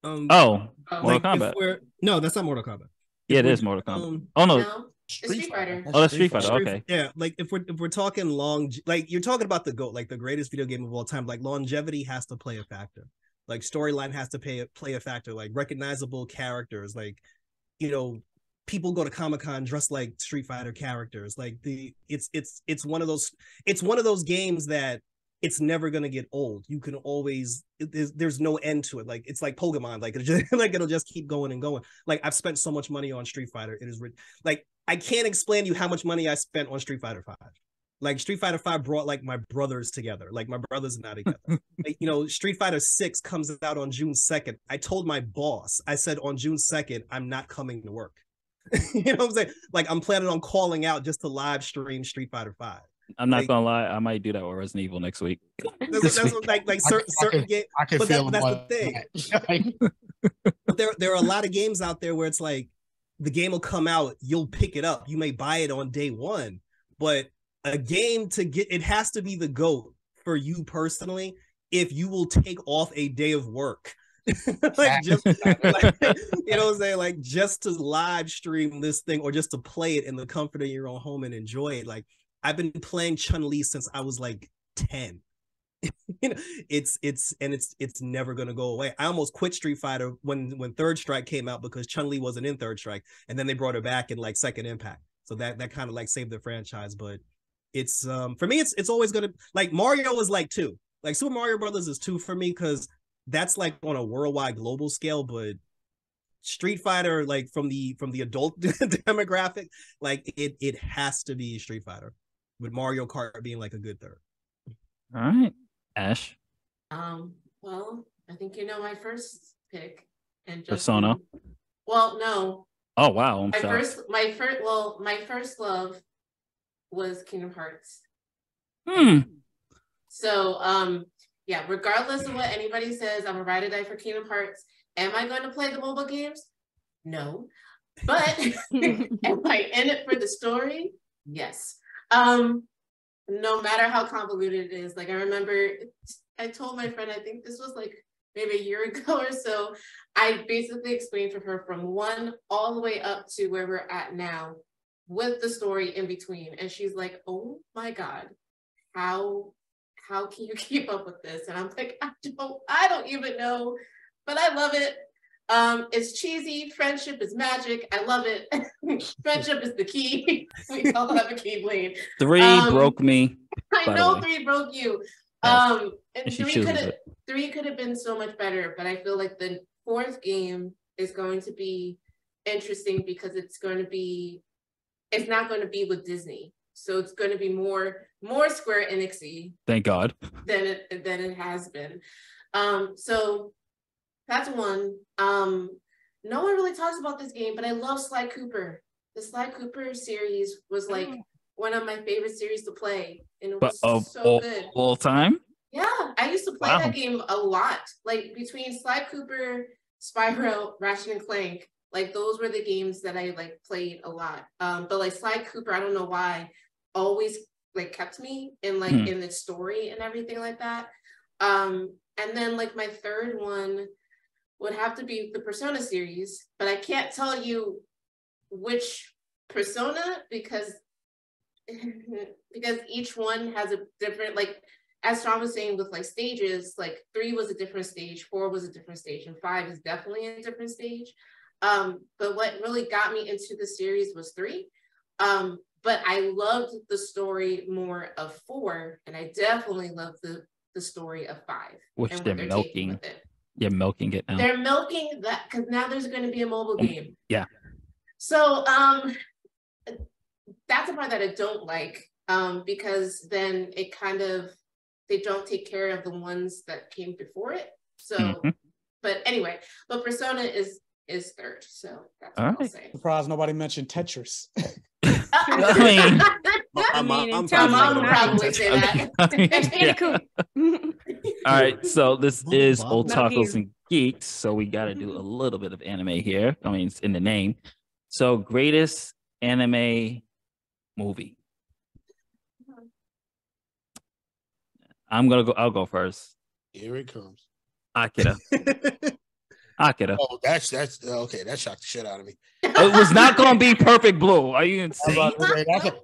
Mortal Kombat. No, that's not Mortal Kombat. Yeah, it is Mortal Kombat. Oh no. Street Fighter. Oh, that's Street Fighter. Okay. Yeah, like if we're talking like you're talking about the GOAT, like the greatest video game of all time, like longevity has to play a factor. Like storyline has to play a factor, like recognizable characters, like, you know, people go to Comic-Con dressed like Street Fighter characters. Like it's one of those games that it's never gonna get old. You can always there's no end to it. Like it's like Pokemon, like it'll just keep going and going. Like I've spent so much money on Street Fighter. It is like I can't explain to you how much money I spent on Street Fighter 5. Like Street Fighter 5 brought like my brothers together. Like my brothers are not together. Like, you know, Street Fighter 6 comes out on June 2nd. I told my boss, I said on June 2nd, I'm not coming to work. You know what I'm saying? Like I'm planning on calling out just to live stream Street Fighter 5. I'm not gonna lie, I might do that with Resident Evil next week. That's like certain games. I can feel that's the thing. But there are a lot of games out there where it's like the game will come out, you'll pick it up, you may buy it on day one, but a game to get it has to be the GOAT for you personally if you will take off a day of work. Like just like, you know what I'm saying, like just to live stream this thing or just to play it in the comfort of your own home and enjoy it. Like I've been playing Chun-Li since I was like 10. You know, it's never gonna go away. I almost quit Street Fighter when Third Strike came out because Chun-Li wasn't in Third Strike, and then they brought her back in like Second Impact, so that kind of like saved the franchise. But it's for me, it's always gonna, like Mario was like 2, like Super Mario Brothers is 2 for me because that's like on a worldwide global scale. But Street Fighter, like from the adult demographic, like it has to be Street Fighter, with Mario Kart being like a good third. All right, Ash. Well, I think you know my first pick, and just Persona. Well, no. Oh wow, my first love was Kingdom Hearts. So yeah, regardless of what anybody says, I'm a ride or die for Kingdom Hearts. Am I going to play the mobile games? No. But am I in it for the story? Yes. No matter how convoluted it is. Like I remember I told my friend, I think this was like maybe a year ago or so, I basically explained to her from 1 all the way up to where we're at now with the story in between. And she's like, oh my God, how can you keep up with this? And I'm like, I don't even know, but I love it. It's cheesy. Friendship is magic. I love it. Friendship is the key. We all have a keyblade. 3 broke me. I know 3 broke you. And 3 could have been so much better, but I feel like the 4th game is going to be interesting because it's not going to be with Disney. So it's going to be more Square Enix-y. Thank God. Than it has been. So that's one. No one really talks about this game, but I love Sly Cooper. The Sly Cooper series was like one of my favorite series to play, and it was so good. All time? Yeah, I used to play that game a lot. Like between Sly Cooper, Spyro, Ratchet and Clank, like those were the games that I like played a lot. But like Sly Cooper, I don't know why, always like kept me in like in the story and everything like that. And then like my third one would have to be the Persona series, but I can't tell you which Persona because each one has a different, like as Sean was saying with like stages, like 3 was a different stage, 4 was a different stage, and 5 is definitely a different stage. But what really got me into the series was 3. But I loved the story more of 4, and I definitely loved the the story of Five, which and they're what milking. with it. You're milking it now. They're milking that because now there's going to be a mobile game. Yeah. So that's a part that I don't like, because then it kind of, they don't take care of the ones that came before it. So, but anyway, but Persona is third. So that's what I'll say. Surprised nobody mentioned Tetris. My mom would probably say that. All right, so this is Otakus and Geeks, so we got to do a little bit of anime here. I mean, it's in the name. So, greatest anime movie. I'll go first. Here it comes. Akira. Oh, that's okay. That shocked the shit out of me. It was not going to be Perfect Blue. Are you insane?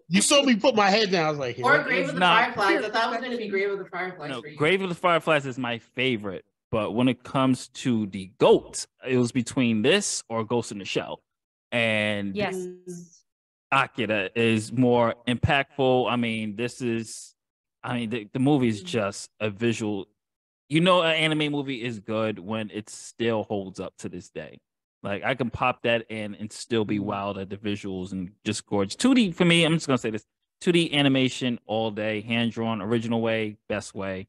You saw me put my head down. I was like, or Grave of the Fireflies. I thought it was going to be Grave of the Fireflies. No, for you. Grave of the Fireflies is my favorite, but when it comes to the GOAT, it was between this or Ghost in the Shell. And yes, Akira is more impactful. I mean, the movie is just a visual. You know, an anime movie is good when it still holds up to this day. Like, I can pop that in and still be wild at the visuals and just gorgeous. 2D, for me, I'm just going to say this. 2D animation all day, hand-drawn, original way, best way.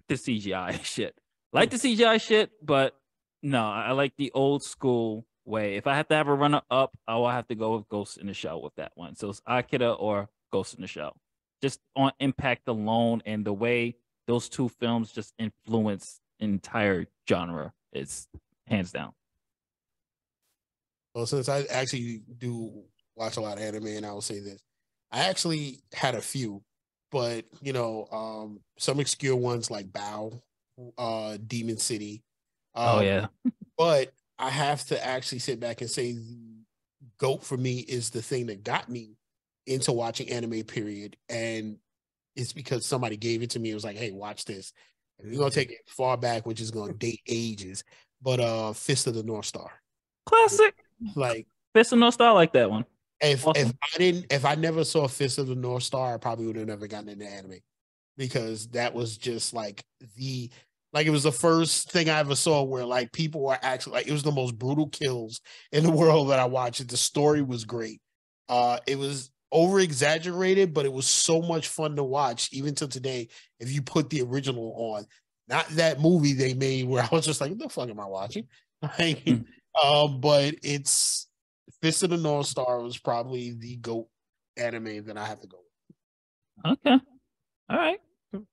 The CGI shit. Like the CGI shit, but no, I like the old school way. If I have to have a runner-up, I will have to go with Ghost in the Shell with that one. So it's Akira or Ghost in the Shell. Just on impact alone and the way those two films just influence entire genre is hands down. Well, since I actually do watch a lot of anime, and I will say this, I actually had a few, but some obscure ones like Bao, Demon City. Oh yeah. But I have to actually sit back and say the GOAT for me is the thing that got me into watching anime, period. And it's because somebody gave it to me. It was like, hey, watch this. And we're gonna take it far back, which is gonna date ages. But Fist of the North Star. Classic. Like Fist of the North Star, like that one. If I never saw Fist of the North Star, I probably would have never gotten into anime. Because that was just like it was the first thing I ever saw where like people were actually like, it was the most brutal kills in the world that I watched. The story was great. It was over exaggerated, but it was so much fun to watch even till today. If you put the original on, not that movie they made where I was just like, what the fuck am I watching? But it's Fist of the North Star was probably the GOAT anime that I have to go with. Okay. All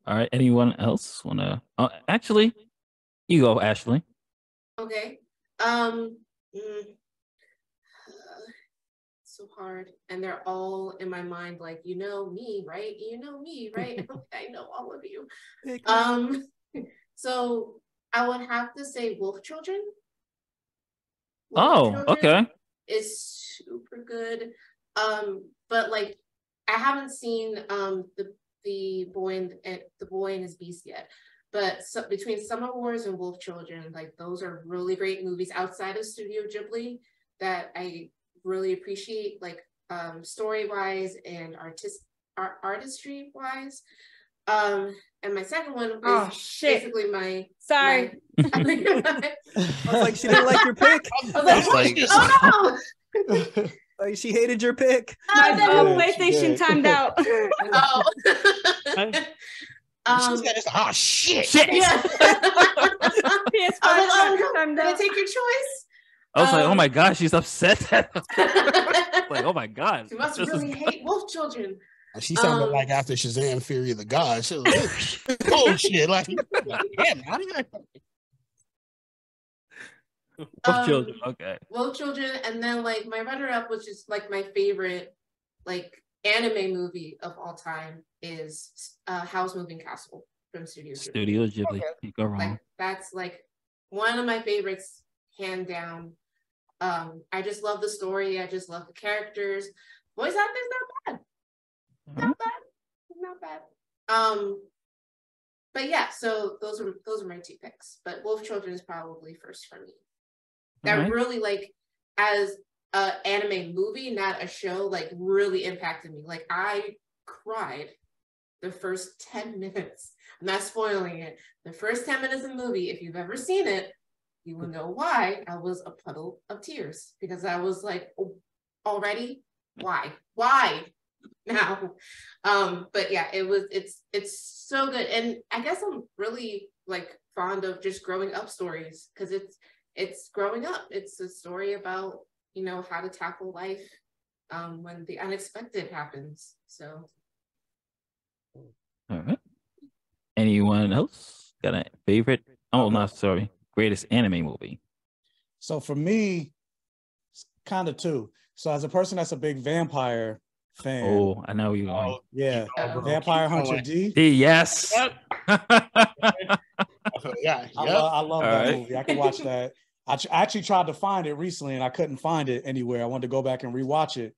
right. Anyone else want to? Actually, you go, Ashley. Okay. So hard, and they're all in my mind. Like, you know me, right? You know me, right? I know all of you. So I would have to say Wolf Children. Okay. Is super good. But like, I haven't seen the Boy and His Beast yet. But between Summer Wars and Wolf Children, like those are really great movies outside of Studio Ghibli that I really appreciate, like story wise and artistry wise. And my second one is basically my sorry. I was like, she didn't like your pick. I was like, oh no. Like she hated your pick. My PlayStation timed out. Oh. Shit. Yeah. PS5 I'm gonna take your choice. I was like, oh my gosh, she's upset. Like, oh my god, she must really hate Wolf Children. She sounded like after Shazam: Fury of the Gods. She was like, bullshit. Like, damn, how do you? Wolf Children, okay. Wolf Children, and then like my runner-up, which is like my favorite, like anime movie of all time, is Howl's Moving Castle from Studio Ghibli. Okay. You go wrong. Like, that's like one of my favorites, hand down. I just love the story. I just love the characters. Voice acting's not bad. Not bad. But yeah, so those are my two picks. But Wolf Children is probably first for me. That really, like, as an anime movie, not a show, like really impacted me. Like I cried the first 10 minutes. I'm not spoiling it. The first 10 minutes of the movie, if you've ever seen it, you will know why I was a puddle of tears, because I was like, oh, already? Why now? But yeah, it's so good. And I guess I'm really like fond of just growing up stories, because it's growing up. It's a story about, you know, how to tackle life when the unexpected happens. So all right. Anyone else got a favorite? Oh, no, sorry. Greatest anime movie. So for me, it's kind of two. So as a person that's a big vampire fan. Oh, I know you going. Yeah. Vampire Hunter D. Yes. Yeah. I love that movie. I can watch that. I actually tried to find it recently and I couldn't find it anywhere. I wanted to go back and rewatch it.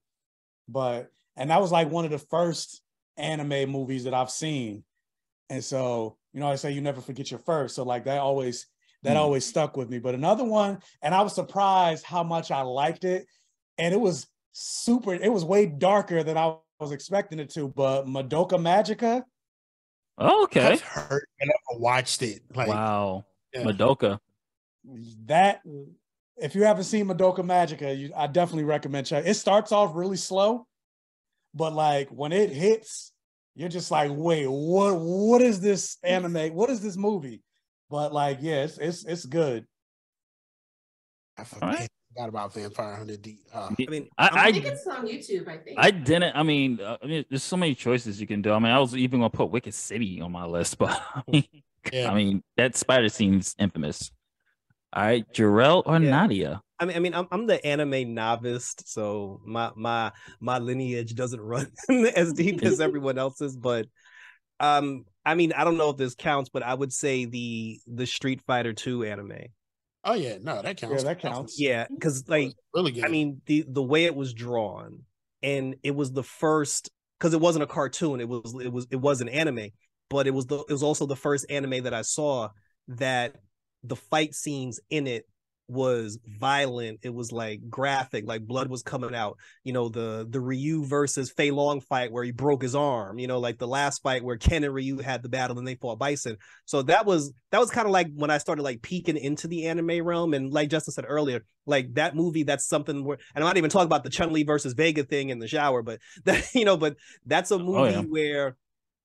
And that was like one of the first anime movies that I've seen. And so, you know, I say you never forget your first. So like that always stuck with me. But another one, and I was surprised how much I liked it. And it was way darker than I was expecting it to. But Madoka Magica. Oh, okay. I've heard and never watched it. Like, wow. Yeah. Madoka. That, if you haven't seen Madoka Magica, I definitely recommend checking. It starts off really slow, but like when it hits, you're just like, wait, what is this anime? What is this movie? But like, yeah, it's good. I forgot about Vampire Hunter D. I think it's on YouTube. I think. There's so many choices you can do. I mean, I was even gonna put Wicked City on my list, but I mean that spider scene's infamous. All right, Jerrell or Nadya? I'm the anime novice, so my lineage doesn't run as deep as everyone else's. But I don't know if this counts, but I would say the Street Fighter 2 anime. Oh yeah, no, that counts. Yeah, that counts. Yeah, because like really good. I mean, the way it was drawn, and it was the first, because it wasn't a cartoon, it was an anime, but it was also the first anime that I saw that the fight scenes in it was violent. It was like graphic, like blood was coming out. You know, the Ryu versus Fei Long fight where he broke his arm. You know, like the last fight where Ken and Ryu had the battle and they fought Bison. So that was kind of like when I started like peeking into the anime realm. And like Justin said earlier, like that movie, that's something where, and I'm not even talking about the Chun-Li versus Vega thing in the shower, but that, you know, but that's a movie where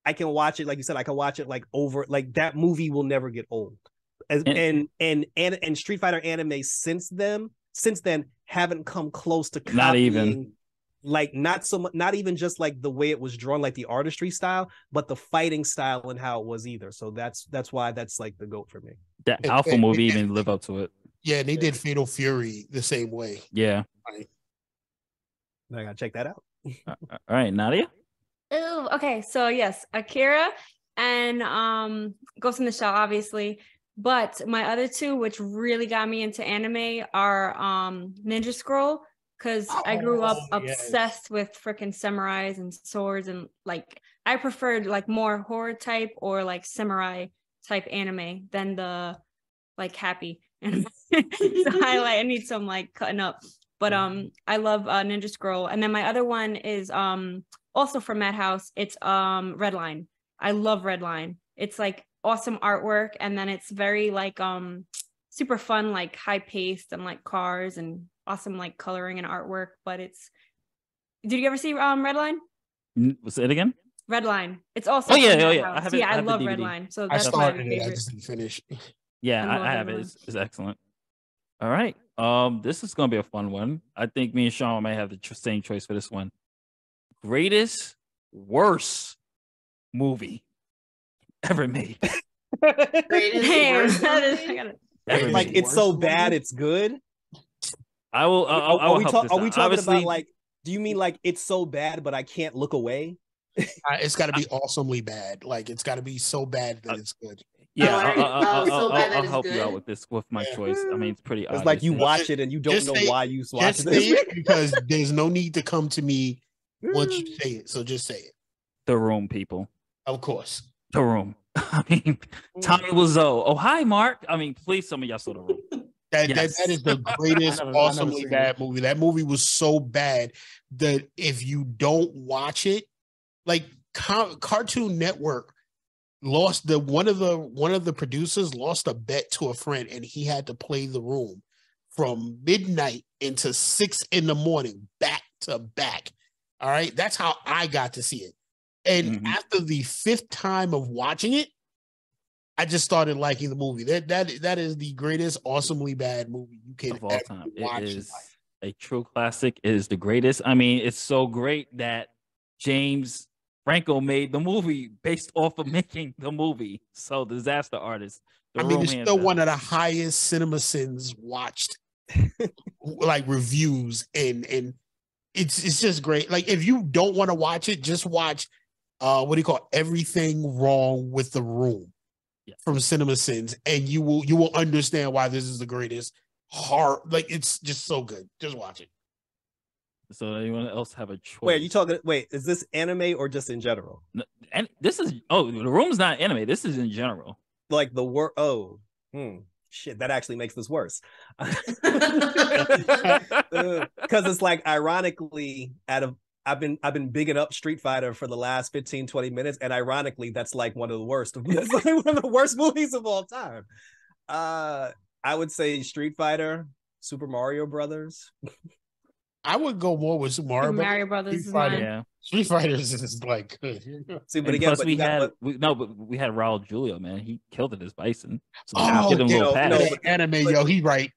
I can watch it. Like you said, I can watch it like over, like that movie will never get old. And Street Fighter anime since then haven't come close to copying, not even like not even just like the way it was drawn, like the artistry style, but the fighting style and how it was either. So that's why that's like the GOAT for me. That Alpha movie even live up to it. Yeah, and they did Fatal Fury the same way. Yeah, I gotta check that out. All right, Nadya. Oh, okay. So yes, Akira and Ghost in the Shell, obviously. But my other two, which really got me into anime, are Ninja Scroll, because I grew up obsessed with freaking samurais and swords, and like I preferred like more horror type or like samurai type anime than the like happy anime. So I need some like cutting up. But I love Ninja Scroll. And then my other one is also from Madhouse. It's Redline. I love Redline. It's like awesome artwork, and then it's very like super fun, like high paced, and like cars and awesome like coloring and artwork. But did you ever see Redline? Was it again? Redline. It's also I love Redline. So that's my favorite. I just didn't finish. Yeah, I have it. It's excellent. All right. This is gonna be a fun one. I think me and Sean may have the same choice for this one. Greatest worst movie ever made. Like it's so bad it's good. I will. Are we talking about like? Do you mean like it's so bad but I can't look away? It's got to be awesomely bad. Like it's got to be so bad that it's good. Yeah, I'll help you out with my choice. I mean, it's pretty obvious. It's like you watch it and you don't know why you watch it because there's no need to come to me once you say it. So just say it. The Room, people. Of course. The Room. I mean, Tommy Wiseau. Oh, hi, Mark. I mean, please, some of y'all saw The Room. That is the greatest, awesomely bad movie. That movie was so bad that if you don't watch it, like Cartoon Network lost one of the producers lost a bet to a friend, and he had to play The Room from midnight into 6 a.m, back to back. All right, that's how I got to see it. And after the 5th time of watching it, I just started liking the movie. That is the greatest, awesomely bad movie you can of all ever time. watch. It is a true classic. It is the greatest. I mean, it's so great that James Franco made the movie based off of making the movie. So, Disaster Artist. I mean, it's still one of the highest CinemaSins watched like reviews, and it's just great. Like, if you don't want to watch it, just watch Everything Wrong with the Room from CinemaSins, and you will understand why this is the greatest horror. Like, it's just so good. Just watch it. So anyone else have a choice? Wait, is this anime or just in general? No, and this is The Room's not anime. This is in general. Like the word. Shit, that actually makes this worse. Because it's like, ironically, I've been bigging up Street Fighter for the last 15-20 minutes, and ironically, that's like one of the worst. That's like one of the worst movies of all time. I would say Street Fighter, Super Mario Brothers. I would go more with Mario Brothers. Street Fighters is like good. See, but again, we had Raul Julia, man. He killed it as Bison. So anime, yo, he's right.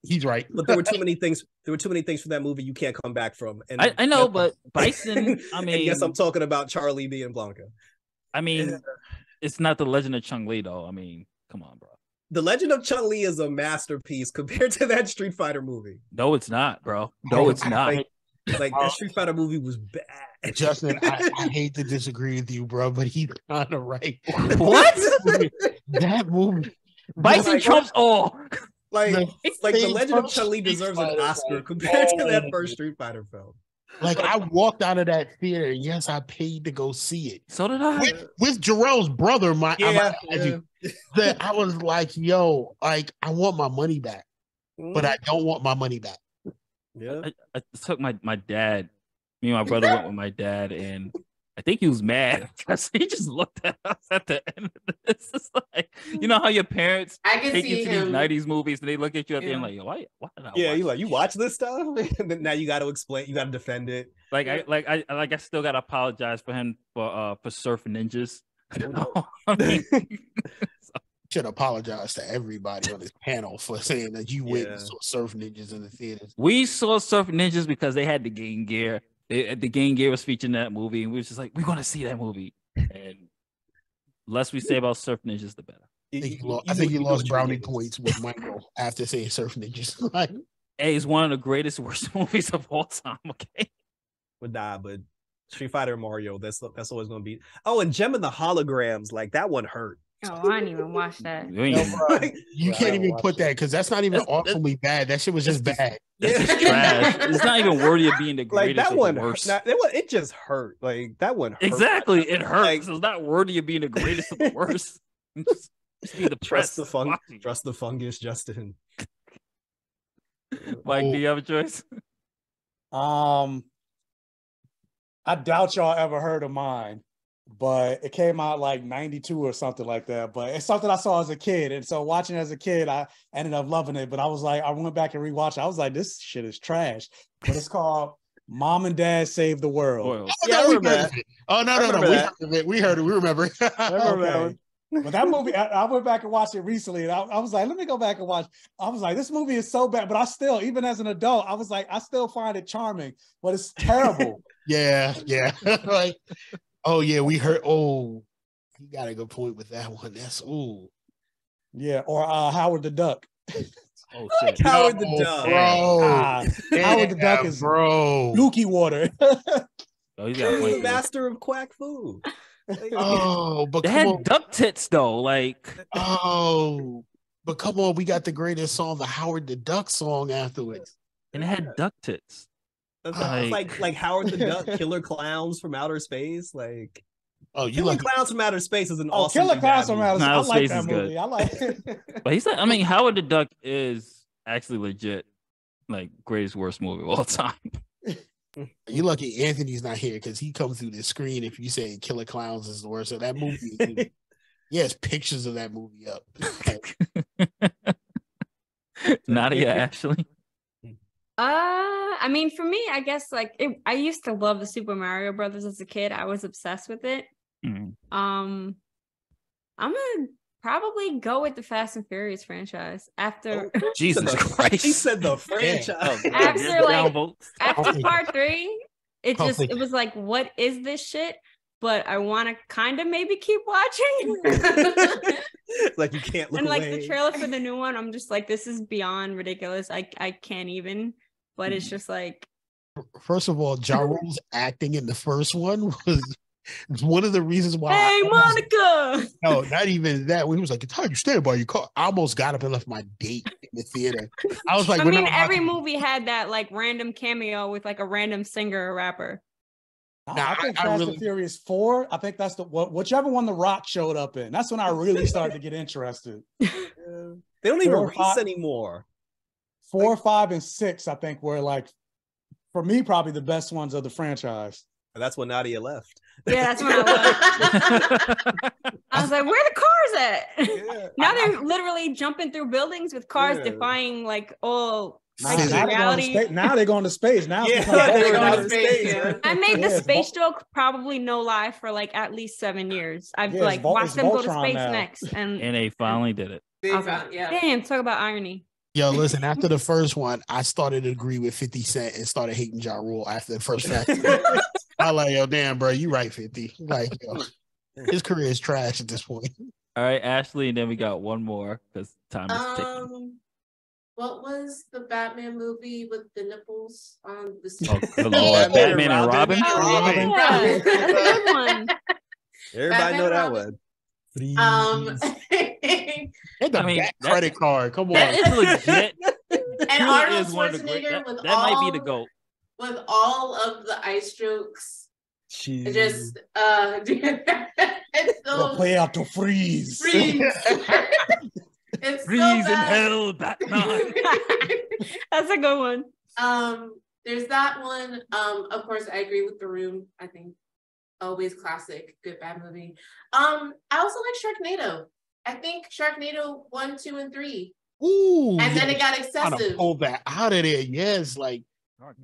But there were too many things. There were too many things for that movie you can't come back from. And I know, but Bison. I mean, yes, I'm talking about Charlie being Blanca. I mean, it's not the Legend of Chun-Li, though. I mean, come on, bro. The Legend of Chun-Li is a masterpiece compared to that Street Fighter movie. No, it's not, bro. No, it's not. Like that Street Fighter movie was bad. Justin, I hate to disagree with you, bro, but he's kind of right. What? That movie, Bison trumps all. Like the Legend of Chun-Li deserves an Oscar compared to that first Street Fighter film. Like, I walked out of that theater, and yes, I paid to go see it. So did I. With Jerrell's brother, I was like, yo, like, I want my money back, but I don't want my money back. Yeah, I took my dad. Me and my brother went with my dad, and I think he was mad because he just looked at us at the end of this. It's like, you know how your parents take you to these 90s movies and they look at you at the end like, why did I watch you like, you watch this stuff? And then now you got to explain, you got to defend it. I still got to apologize for him for Surf Ninjas. Should apologize to everybody on this panel for saying that you went and saw Surf Ninjas in the theaters. We saw Surf Ninjas because they had the Game Gear. The Game Gear was featured in that movie, and we were just like, we're going to see that movie. And less we say about Surf Ninjas, the better. I think you lost brownie points with Michael after saying Surf Ninjas. Hey, it's one of the greatest, worst movies of all time, okay? But Street Fighter and Mario, that's always going to be. Oh, and Gem and the Holograms, like, that one hurt. Oh, I didn't even watch that. You can't even put that, because that's not even awfully bad. That shit was just bad. That's just trash. It's not even worthy of being the greatest. Like, that one, worst. It just hurt. Like, that one hurt. Exactly, it hurts. Like, so it's not worthy of being the greatest of the worst. just be trust the fungus, Justin. Mike, do you have a choice? I doubt y'all ever heard of mine, but it came out like 92 or something like that. But it's something I saw as a kid. And so watching as a kid, I ended up loving it. But I was like, I went back and rewatched it. I was like, this shit is trash. But it's called Mom and Dad Save the World. I remember that. Oh, no. We heard it. We remember. Okay. But that movie, I went back and watched it recently, and I was like, let me go back and watch. I was like, this movie is so bad, but I still, even as an adult, I was like, I still find it charming, but it's terrible. Yeah. Like, oh yeah, we heard. Oh, you got a good point with that one. That's yeah, or Howard the Duck. Oh shit, Howard the Duck, bro. Howard the Duck is Lukey water. Oh, he's the master of quack food. But they had duck tits though, like. But come on, we got the greatest song, the Howard the Duck song afterwards, and it had duck tits. Like Howard the Duck, Killer Clowns from Outer Space, like. Oh, you Killer like Clowns from Outer Space is an awesome. Killer Clowns from Outer Space. I like that movie. Good. I like it. But he said, I mean, Howard the Duck is actually legit, like greatest worst movie of all time. You lucky Anthony's not here because he comes through the screen if you say Killer Clowns is the worst. So that movie, he has pictures of that movie up. Nadia, Ashley. I mean, for me, I guess I used to love the Super Mario Brothers as a kid. I was obsessed with it. I'm gonna probably go with the Fast and Furious franchise after. Jesus Christ! He said the franchise. After part 3, it was like, what is this shit? But I want to kind of maybe keep watching. Like you can't look away. And the trailer for the new one, I'm just like, this is beyond ridiculous. I can't even. But it's just like. First of all, Jerrell's acting in the first one was one of the reasons why. Hey, Monica! No, not even that. When he was like, "How you stand by your car?" I almost got up and left my date in the theater. I was like, I mean, every movie had that like random cameo with like a random singer or rapper. I think Fast and Furious 4. I think that's whichever one The Rock showed up in. That's when I really started to get interested. They don't even release anymore. 4, 5, and 6, I think, were like, for me, probably the best ones of the franchise. And that's when Nadya left. Yeah, that's when I left. I was like, where are the cars at? Yeah. Now they're literally jumping through buildings with cars defying like all reality. Now they're going to space. Now they're going to space. Yeah. I made the space joke probably no lie for like at least 7 years. I've watched them go to space next. And they finally did it. Damn, talk about irony. Yo, listen, after the first one, I started to agree with 50 Cent and started hating Jerrell after the first fact. I like, yo, damn, bro, you right, 50. Like, yo, his career is trash at this point. All right, Ashley, and then we got one more because time is ticking. What was the Batman movie with the nipples on the screen? Oh, good Lord. Batman and Robin? That's a good one. Everybody know that one. Credit card. Come on. That is legit. And Arnold Schwarzenegger with that might be the GOAT. With all of the ice jokes. Jeez. Just play out to freeze. It's freeze in hell, Batman. That's a good one. There's that one. Of course, I agree with The Room. I think always classic, good bad movie. I also like Sharknado. I think Sharknado 1, 2, and 3. Ooh, and then it got excessive. Pull that out of there. Yes, like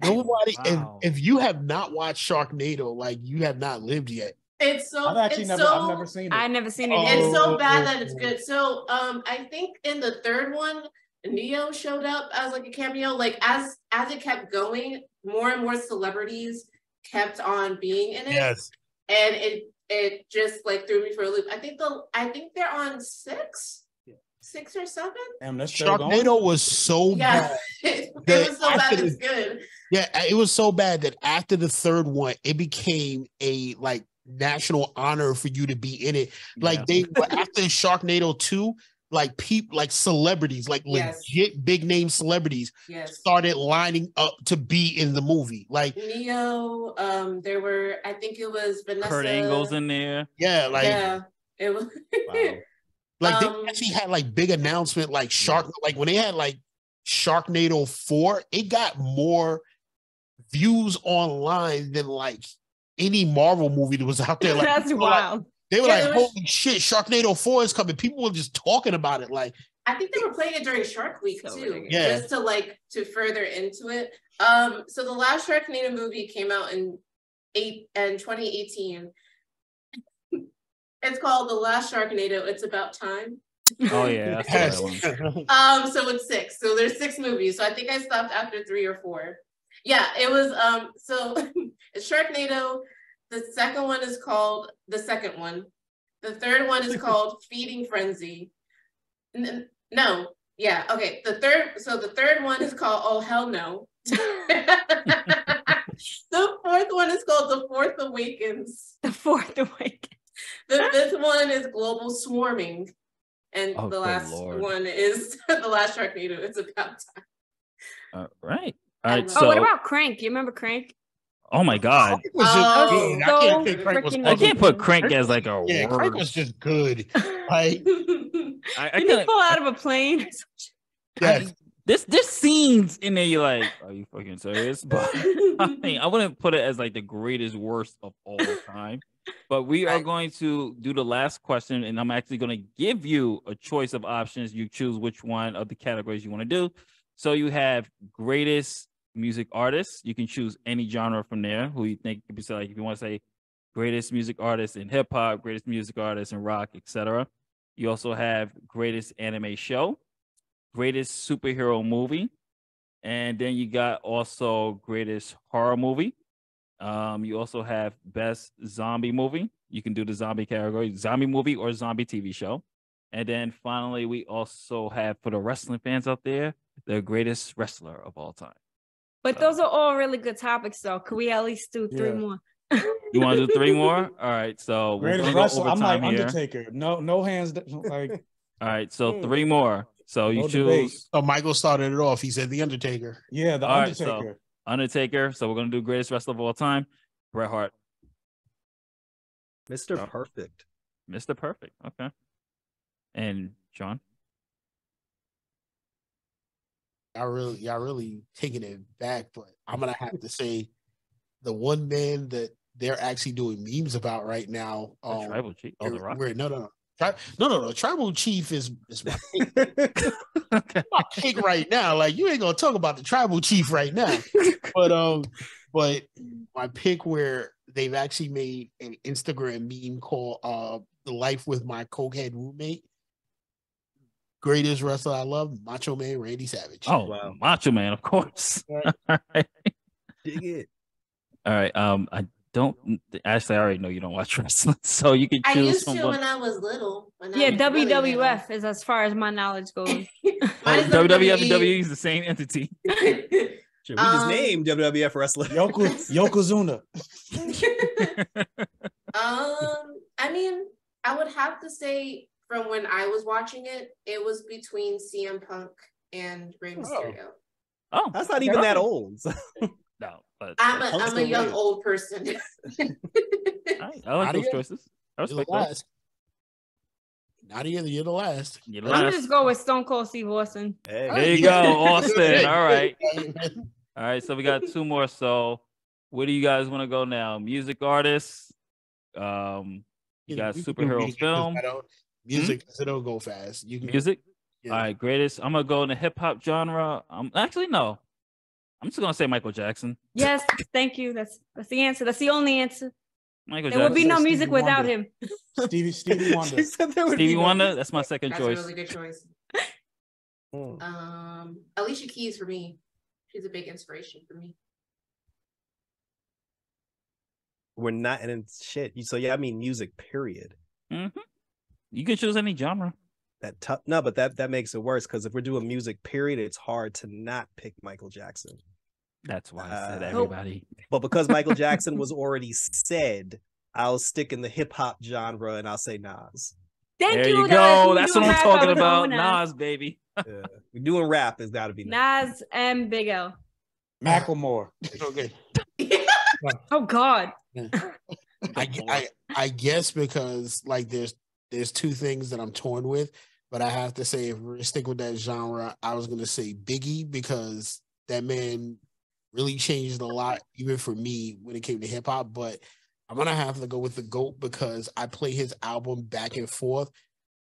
nobody. Wow. If you have not watched Sharknado, like you have not lived yet. It's so. I've never seen it. I've never seen it. It's so bad that it's good. So, I think in the third one, Neo showed up as like a cameo. Like as it kept going, more and more celebrities kept on being in it. Yes. And it just like threw me for a loop. I think they're on 6 or 7. Damn, that's Sharknado was so bad. It was so bad it's good. Yeah, it was so bad that after the third one, it became a like national honor for you to be in it. Like they after Sharknado 2, like people, like celebrities, like legit big name celebrities started lining up to be in the movie. Like Neo, there were, I think it was Vanessa. Kurt Angle's in there. Yeah, like it was. Wow. Like they actually had like big announcement, like like when they had like Sharknado 4, it got more views online than like any Marvel movie that was out there. Like that's wild. They were like, holy shit, Sharknado 4 is coming. People were just talking about it. Like, I think they were playing it during Shark Week too. Yeah. Just to further into it. So the last Sharknado movie came out in 2018. It's called The Last Sharknado. It's About Time. Oh yeah, that's the one. So it's 6. So there's 6 movies. So I think I stopped after 3 or 4. Yeah, it was so it's Sharknado. The second one is called The Second One. The third one is called Feeding Frenzy. No, yeah, okay. The third one is called Oh Hell No. The fourth one is called The Fourth Awakens. The Fourth Awakens. The fifth one is Global Swarming. And the last one is The Last Sharknado. It's About Time. All right. So, what about Crank? You remember Crank? Oh my God! I can't put Crank as like a word. Crank was just good. Like I can't fall out of a plane. Yes. There's scenes in there you're like, are you fucking serious? But I mean, I wouldn't put it as like the greatest worst of all time. But we are going to do the last question, and I'm actually going to give you a choice of options. You choose which one of the categories you want to do. So you have greatest music artist. You can choose any genre from there. Who you think could be like, if you want to say greatest music artist in hip hop, greatest music artist in rock, etc. You also have greatest anime show, greatest superhero movie, and then you got also greatest horror movie. You also have best zombie movie. You can do the zombie category, zombie movie or zombie TV show. And then finally, we also have, for the wrestling fans out there, the greatest wrestler of all time. But those are all really good topics, though. Could we at least do 3 more? You want to do 3 more? All right. So greatest wrestler. I'm like Undertaker. No hands. Like. All right. So 3 more. So you choose. Debate. Oh, Michael started it off. He said the Undertaker. Yeah, the Undertaker. Right, so Undertaker. So we're gonna do greatest wrestler of all time. Bret Hart. Mr. Perfect. Mr. Perfect. Okay. And John. Y'all really taking it back, but I'm gonna have to say the one man that they're actually doing memes about right now. Tribal Chief. Oh, The Rock. No. Tribal Chief is my pick. Okay. My pick right now. Like, you ain't gonna talk about the Tribal Chief right now. But my pick, where they've actually made an Instagram meme called "The Life with My Cokehead Roommate." Greatest wrestler I love, Macho Man Randy Savage. Oh, wow. Macho Man, of course. Right. All right. Dig it. All right. I don't actually. I already know you don't watch wrestling, so you can choose. I used to when I was little. WWF is as far as my knowledge goes. WWF and WWE is the same entity. Shit, we just named WWF wrestler Yokozuna. I mean, I would have to say from when I was watching it, it was between CM Punk and Rey Mysterio. Oh, that's not even that old. No, but I'm a young old person. I like those choices. I respect those. Nadya, you're the last. I'm gonna just go with Stone Cold Steve Austin. Hey. There you go, Austin. All right. All right, so we got 2 more. So where do you guys want to go now? Music artists. You got superhero film. Music, so don't go fast. You can music. Yeah. All right, greatest. I'm gonna go in the hip hop genre. Actually, no. I'm just gonna say Michael Jackson. Yes, thank you. That's the answer. That's the only answer. Michael there Jackson. would be no music without him. Stevie Wonder. Stevie Wonder. That's my second choice. That's a really good choice. Alicia Keys for me. She's a big inspiration for me. We're not in shit. So yeah, I mean music. Period. Mm-hmm. You can choose any genre. No, but that makes it worse because if we're doing music, period, it's hard to not pick Michael Jackson. That's why I said everybody. But because Michael Jackson was already said, I'll stick in the hip hop genre and I'll say Nas. There you go. That's what I'm talking about. Nas, baby. Yeah. We're doing rap. It's got to be Nas and Big L. Macklemore. Okay. Oh God. I guess because like there's 2 things that I'm torn with, but I have to say if we're gonna stick with that genre, I was gonna say Biggie because that man really changed a lot, even for me when it came to hip hop. But I'm gonna have to go with the GOAT because I play his album back and forth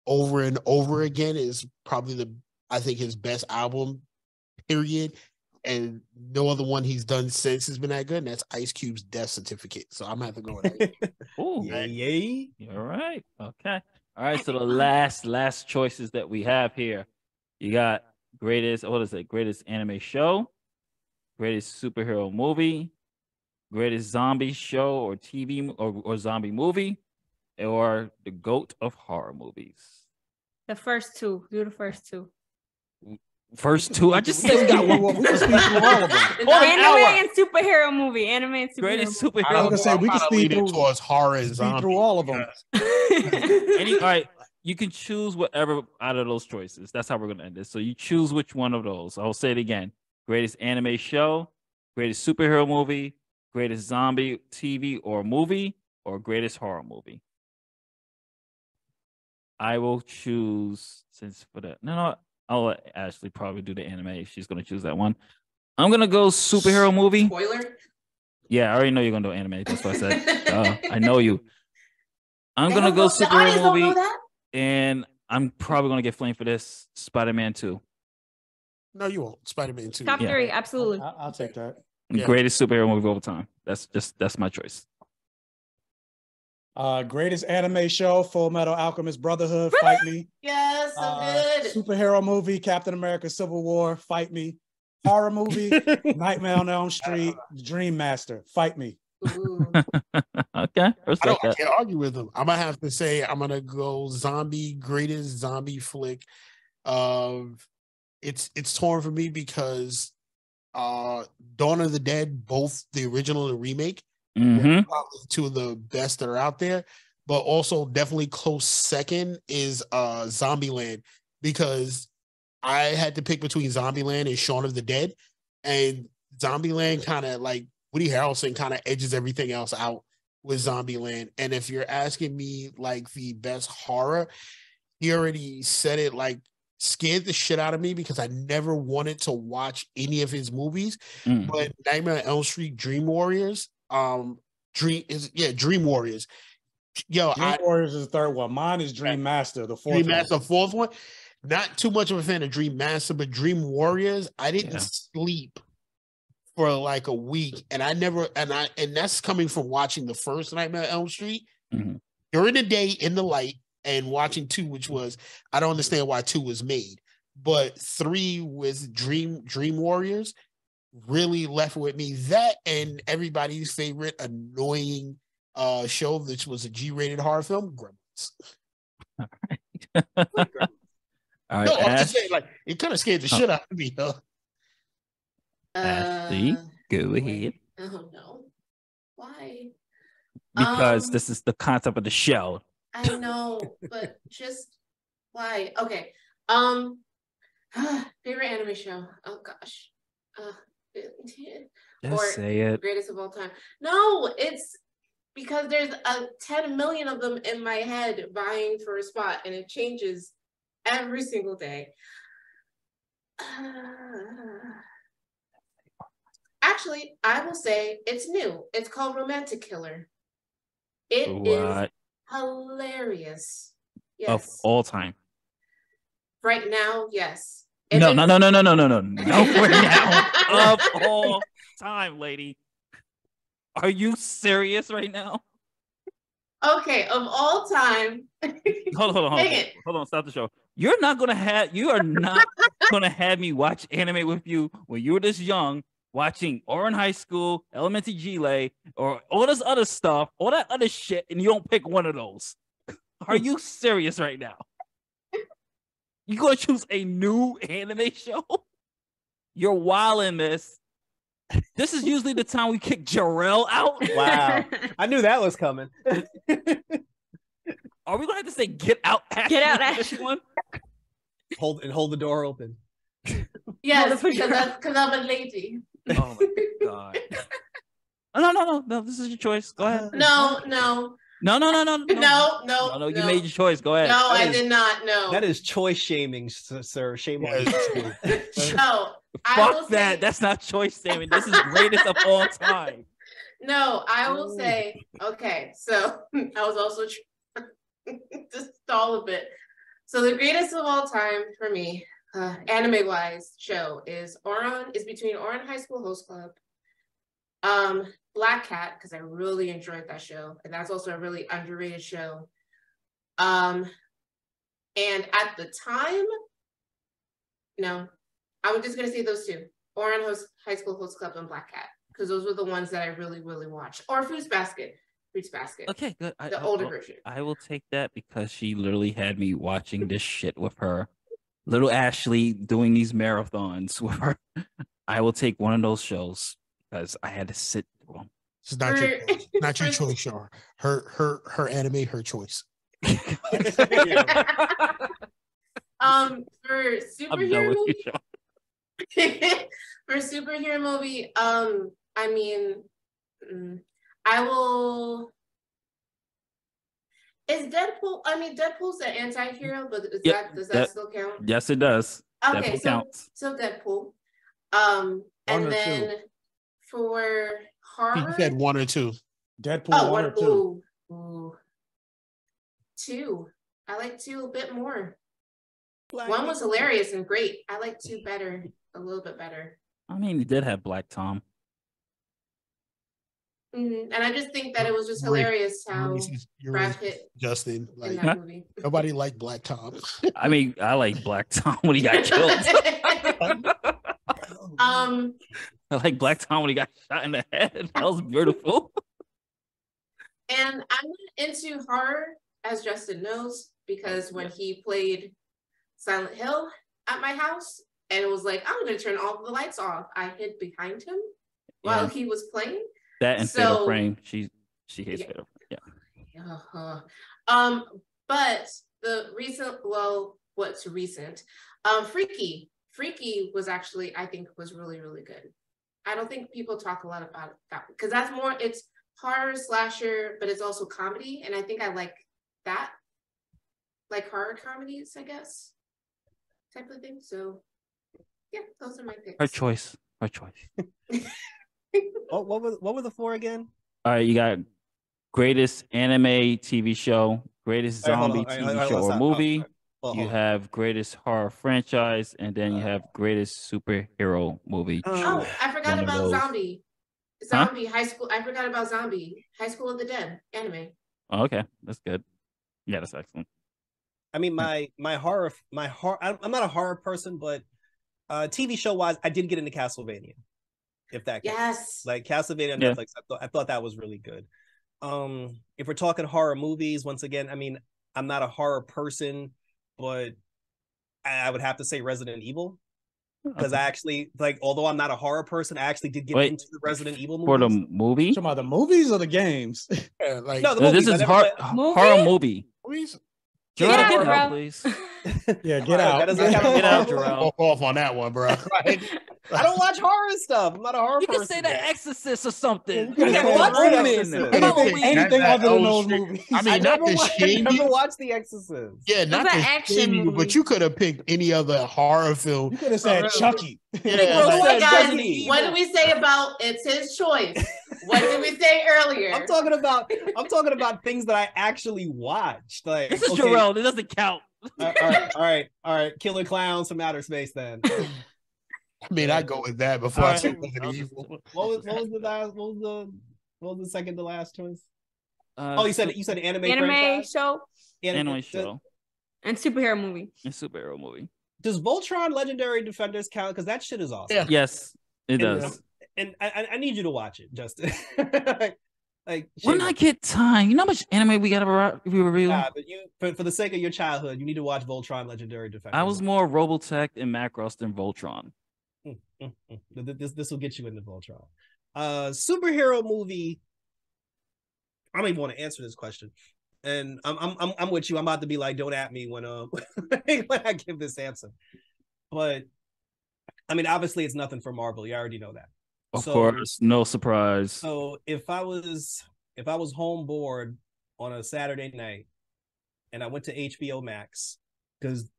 over and over again. Is probably I think his best album, period. And no other one he's done since has been that good, and that's Ice Cube's Death Certificate. So I'm gonna have to go with that. Ooh, yay! All right, okay, all right. So the last choices that we have here, you got greatest anime show, greatest superhero movie, greatest zombie show or TV or zombie movie, or the GOAT of horror movies. The first 2. Do the first 2. First 2. I just said we got one. We can speak through all of them. Anime and superhero movie. Anime and superhero. Greatest superhero. I was gonna say we can speak towards horror and zombie. Through all of them. All right, you can choose whatever out of those choices. That's how we're gonna end this. So you choose which one of those. I'll say it again: greatest anime show, greatest superhero movie, greatest zombie TV or movie, or greatest horror movie. I will choose since for that. No. I'll let Ashley probably do the anime if she's gonna choose that one. I'm gonna go superhero movie. Spoiler. Yeah, I already know you're gonna do anime. That's what I said. I know you. I'm gonna go The superhero audience don't know movie, that? and I'm probably gonna get flamed for this. Spider-Man 2. No, you won't. Spider-Man 2. Top 3, absolutely. I'll take that. Yeah. Greatest superhero movie of all time. That's my choice. Greatest anime show, Full Metal Alchemist Brotherhood, fight me. Yes, so good. Superhero movie, Captain America Civil War, fight me. Horror movie, Nightmare on Elm Street, Dream Master, fight me. Okay. I can't argue with them. I'm gonna have to say I'm gonna go greatest zombie flick. It's torn for me because Dawn of the Dead, both the original and remake, probably two of the best that are out there. But also definitely close second is Zombieland, because I had to pick between Zombieland and Shaun of the Dead, and Zombieland kind of like Woody Harrelson kind of edges everything else out with Zombieland. And if you're asking me like the best horror, he already said it, like scared the shit out of me because I never wanted to watch any of his movies. But Nightmare on Elm Street, Dream Warriors, Dream Warriors. Dream Warriors is the third one. Mine is Dream Master, the fourth Dream Master, fourth one. Not too much of a fan of Dream Master, but Dream Warriors, I didn't sleep for like a week, and that's coming from watching the first Nightmare on Elm Street during the day in the light, and watching 2, which was, I don't understand why 2 was made, but 3 with Dream Warriors really left with me. That and everybody's favorite annoying show, which was a G-rated horror film, Gremlins. All right, no, I'm just saying, like, it kind of scared the shit out of me. Ashley, go ahead. Oh no, why? Because this is the concept of the show. I know, but just why? Okay. Favorite anime show? Oh gosh. Just say it. Greatest of all time. No, it's because there's 10 million of them in my head vying for a spot, and it changes every single day. Actually, I will say it's new. It's called Romantic Killer. It is hilarious. Yes. Of all time. Right now, yes. No, right now. Of all time, lady. Are you serious right now? Okay, of all time. Hold on, stop the show. You are not gonna have me watch anime with you when you were this young, watching Oran High School, Elementary Gile, or all this other stuff, all that other shit, and you don't pick one of those. Are you serious right now? You gonna choose a new anime show? You're wilding this. This is usually the time we kick Jerrell out. Wow. I knew that was coming. Are we gonna have to say get out, Ashley? Get out, Ashley. Hold the door open. Yes, because I'm a lady. Oh my god. No, this is your choice. Go ahead. No. You made your choice. Go ahead. No, I did not. No. That is choice shaming, sir. Shame on you. No. Fuck that. That's not choice shaming. This is greatest of all time. No, I will say, okay, so I was also to stall a bit. So the greatest of all time for me, anime-wise show is between Oran High School Host Club, Black Cat, because I really enjoyed that show, and that's also a really underrated show. And at the time, no, I'm just gonna say those two: Oran High School Host Club and Black Cat, because those were the ones that I really, really watched. Or Fruits Basket. Okay, good. The older version. I will take that because she literally had me watching this shit with her. Little Ashley doing these marathons with her. I will take one of those shows because I had to sit through them. It's not your choice, Sean. Her anime, her choice. For superhero movie. For superhero movie, I mean, I will. Is Deadpool? I mean, Deadpool's an anti-hero, but does that still count? Yes, it does. Okay, so Deadpool. And then for horror, you said 1 or 2. Deadpool 1 or 2. Ooh. 2. I like 2 a bit more. Black 1 was hilarious and great. I like 2 better, a little bit better. I mean, he did have Black Tom. And I just think that it was just hilarious how Brad Pitt Justin, like, in that movie. Nobody liked Black Tom. I mean, I like Black Tom when he got killed. I like Black Tom when he got shot in the head. That was beautiful. And I'm not into horror, as Justin knows, because when he played Silent Hill at my house, and it was like, I'm going to turn all the lights off, I hid behind him while he was playing. That and Fatal Frame. She hates Fatal Frame. Yeah. But the recent, what's recent? Freaky was actually, I think, was really, really good. I don't think people talk a lot about that because that's more, it's horror slasher, but it's also comedy. And I think I like that, like horror comedies, I guess, type of thing. So yeah, those are my picks. Her choice. What were the 4 again? All right, you got greatest anime TV show, greatest zombie TV show or movie. You have greatest horror franchise, and then you have greatest superhero movie. Oh, I forgot about Zombie. High School. I forgot about Zombie. High School of the Dead anime. Oh, okay, that's good. Yeah, that's excellent. I mean, my horror. I'm not a horror person, but TV show wise, I did get into Castlevania. If that counts. Yes, like Castlevania on Netflix, I thought that was really good. If we're talking horror movies, once again, I mean, I'm not a horror person, but I would have to say Resident Evil because I actually like. Although I'm not a horror person, I actually did get into the Resident Evil movies. For the movie, talking about the movies or the games? Yeah, like no, the movies. This is horror movie. Get out, bro. Please. Yeah, get out. Get out, Jerrell. Off on that one, bro. Right? I don't watch horror stuff. I'm not a horror person. You can say The Exorcist or something. You can watch The Exorcist. Anything other than those movies. I mean, not to shame you. Never watched The Exorcist. Yeah, not to shame you, but you could have picked any other horror film. You could have said Chucky. Yeah, guys, what did we say about it's his choice? What did we say earlier? I'm talking about things that I actually watched. Like this is Jerrell. It doesn't count. All right. Killer Clowns from Outer Space. Then. I mean, I go with that before I say Resident Evil. What was the second to last choice? You said anime show, anime show, and superhero movie. Does Voltron Legendary Defenders count? Because that shit is awesome. Yeah. Yes, it does. And I need you to watch it, Justin. Like when I get time, you know how much anime we gotta review. But for the sake of your childhood, you need to watch Voltron Legendary Defenders. I was more Robotech and Macross than Voltron. This will get you into Voltron. Superhero movie. I don't even want to answer this question, and I'm with you. I'm about to be like, don't at me when when I give this answer. But I mean, obviously, it's nothing for Marvel. You already know that. Of course, no surprise. So if I was home bored on a Saturday night and I went to HBO Max, because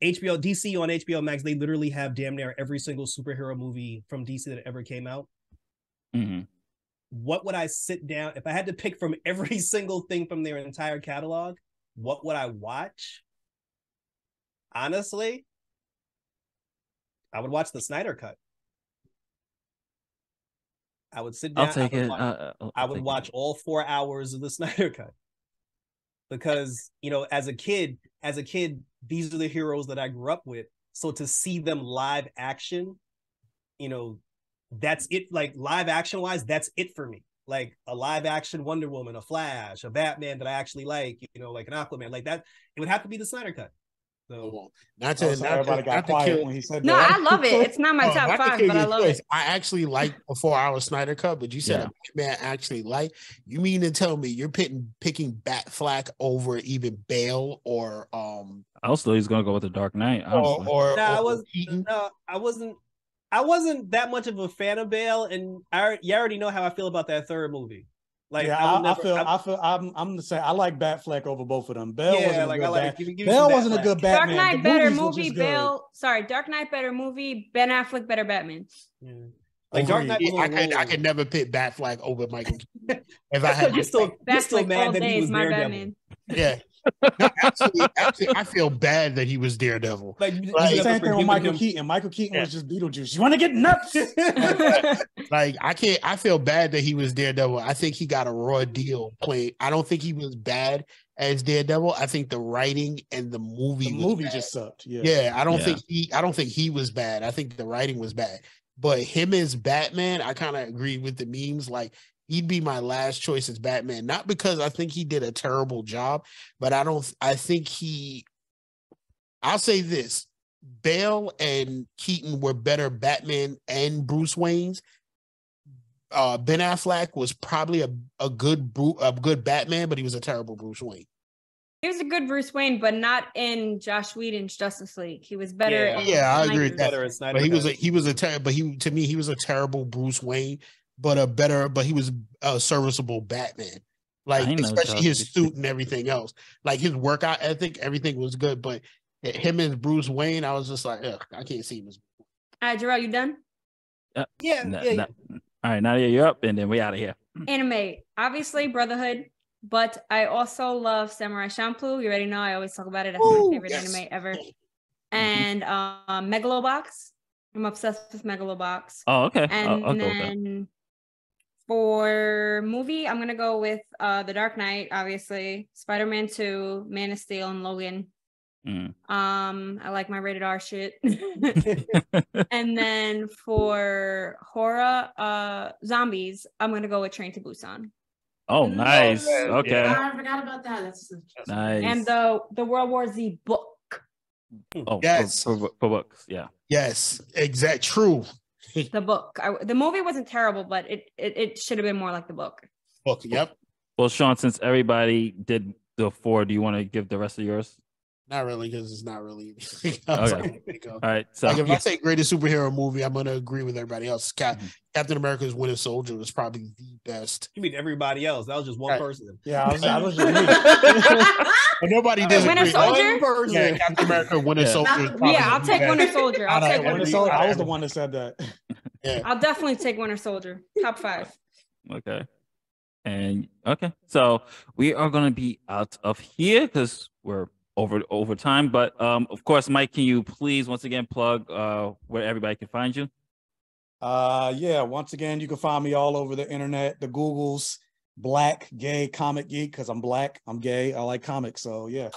DC on HBO Max, they literally have damn near every single superhero movie from DC that ever came out. Mm-hmm. What would I sit down if I had to pick from every single thing from their entire catalog? What would I watch? Honestly, I would watch the Snyder Cut. I would sit down. I would watch all 4 hours of the Snyder Cut because, you know, as a kid, these are the heroes that I grew up with. So to see them live action, you know, that's it. Like live action wise, that's it for me. Like a live action Wonder Woman, a Flash, a Batman that I actually like, you know, like an Aquaman, like that. It would have to be the Snyder Cut. So not to kill when he said no, that. I love it. It's not my top 5, but I love it. I actually like the 4-hour Snyder Cut, but you said Batman actually like. You mean to tell me you're picking Batfleck over even Bale or I was thought he's gonna go with the Dark Knight. I wasn't that much of a fan of Bale, and you already know how I feel about that third movie. Like, yeah, I'm the same. I like Batfleck over both of them. Bale wasn't a good Bale wasn't a good Batman. Dark Knight better movie. Dark Knight better movie. Ben Affleck better Batman. Yeah. Like Dark Knight, I could never pick Batfleck over Michael Keaton. If I had, you're still mad that he was Daredevil. Batman. Yeah. No, actually, I feel bad that he was Daredevil. Like the same thing with Michael Keaton. Michael Keaton was just Beetlejuice. You want to get nuts? Like I feel bad that he was Daredevil. I think he got a raw deal playing. I don't think he was bad as Daredevil. I think the writing and the movie just sucked. Yeah. I don't think he was bad. I think the writing was bad. But him as Batman, I kind of agree with the memes. Like, he'd be my last choice as Batman, not because I think he did a terrible job, but I'll say this: Bale and Keaton were better Batman and Bruce Waynes. Ben Affleck was probably a good Batman, but he was a terrible Bruce Wayne. He was a good Bruce Wayne, but not in Joss Whedon's Justice League. He was better. I agree with that. But he was a terrible Bruce Wayne, but he was a serviceable Batman. Like, especially his suit and everything else. Like, his workout ethic, everything was good. But him as Bruce Wayne, I was just like, ugh, I can't see him as. All right, Jerrell, you done? Yeah. All right, Nadya, you're up, and then we out of here. Anime, obviously Brotherhood. But I also love Samurai Champloo. You already know I always talk about it. That's my favorite anime ever. And Megalobox. I'm obsessed with Megalobox. Oh, okay. And then for movie, I'm gonna go with The Dark Knight, obviously. Spider-Man 2, Man of Steel, and Logan. I like my rated R shit. And then for horror, zombies, I'm gonna go with Train to Busan. Oh, nice. Okay. I forgot about that. That's nice. And the World War Z book. Oh, yes. For books, yeah. Yes, exact. True. The book. The movie wasn't terrible, but it should have been more like the book. Book. Yep. Well, Sean, since everybody did the 4, do you want to give the rest of yours? Not really, because it's not really. Okay. All right. So, like, if I say greatest superhero movie, I'm going to agree with everybody else. Captain America's Winter Soldier was probably the best. You mean everybody else? That was just one person. Yeah, I was just me. But nobody did. Winter Soldier? Yeah, Captain America, Winter Soldier. Yeah, I'll take Winter Soldier. I was the one that said that. Yeah. I'll definitely take Winter Soldier. Top 5. Okay. And okay. So we are going to be out of here because we're over time, but of course, Mike, can you please once again plug where everybody can find you? Once again, you can find me all over the internet, the Googles, Black Gay Comic Geek, because I'm black, I'm gay, I like comics, so yeah.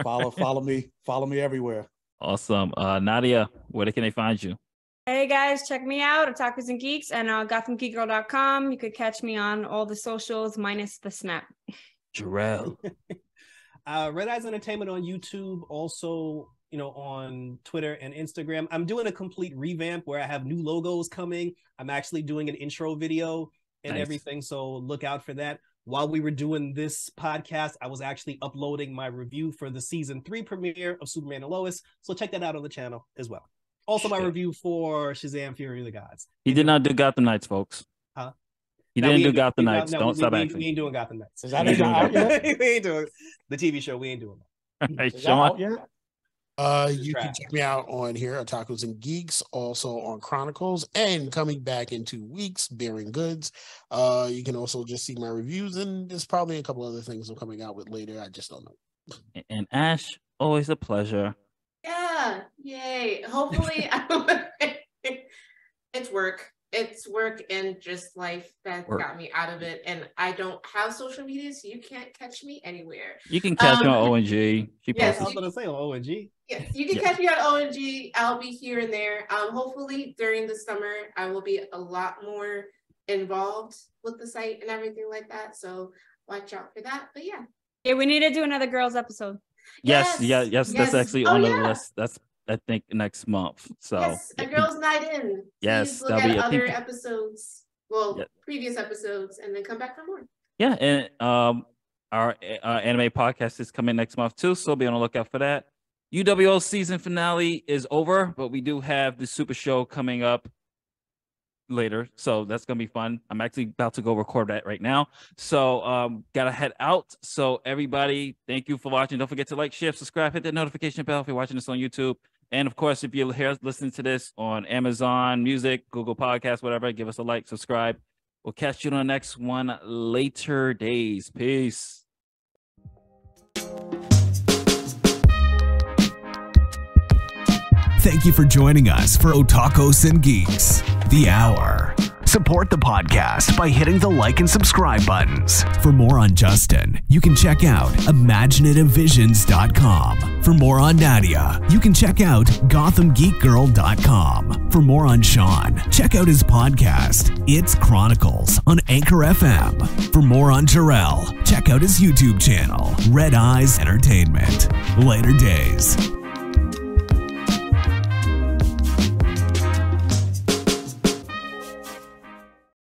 follow me everywhere. Awesome. Nadya, where can they find you? Hey guys, check me out, Otakus and Geeks, and GothamGeekGirl.com. You could catch me on all the socials minus the Snap. Jerrell. Red Eyes Entertainment on YouTube, also, on Twitter and Instagram. I'm doing a complete revamp where I have new logos coming. I'm actually doing an intro video and everything, so look out for that. While we were doing this podcast, I was actually uploading my review for the season 3 premiere of Superman and Lois, so check that out on the channel as well. Also, my review for Shazam: Fury of the Gods. He did not do Gotham Knights, folks. Huh? He didn't do Gotham Knights. Don't stop acting. We ain't doing Gotham Knights. Is that out yet? We ain't doing the TV show. We ain't doing that. Right, Sean? You can check me out on here, Otakus and Geeks, also on Chronicles, and coming back in 2 weeks, Bearing Goods. You can also just see my reviews, and there's probably a couple other things I'm coming out with later. I just don't know. And Ash, always a pleasure. Yeah, yay. Hopefully, it's work. It's work and just life that got me out of it. And I don't have social media, so you can't catch me anywhere. You can catch me on ONG. Yes, I was going to say on ONG. Yes, you can catch me on ONG. I'll be here and there. Hopefully, during the summer, I will be a lot more involved with the site and everything like that. So watch out for that. But yeah. Yeah, we need to do another girls episode. Yes. That's actually on the list. That's I think next month. So yes, a girls' night in. Yes, look at other episodes. Well, previous episodes, and then come back for more. Yeah, and our anime podcast is coming next month too, so be on the lookout for that. UWO season finale is over, but we do have the super show coming up later, so that's gonna be fun. I'm actually about to go record that right now, so gotta head out. So everybody, thank you for watching. Don't forget to like, share, subscribe, hit that notification bell if you're watching this on YouTube, and of course if you're here listening to this on Amazon Music, Google Podcasts, whatever, give us a like, subscribe. We'll catch you on the next one later days. Peace. Thank you for joining us for Otakus Geeks The Hour. Support the podcast by hitting the like and subscribe buttons. For more on Justin, you can check out imaginativevisions.com. For more on Nadya, you can check out gothamgeekgirl.com. For more on Sean, check out his podcast, It's Chronicles, on Anchor FM. For more on Jerrell, check out his YouTube channel, Red Eyes Entertainment. Later days.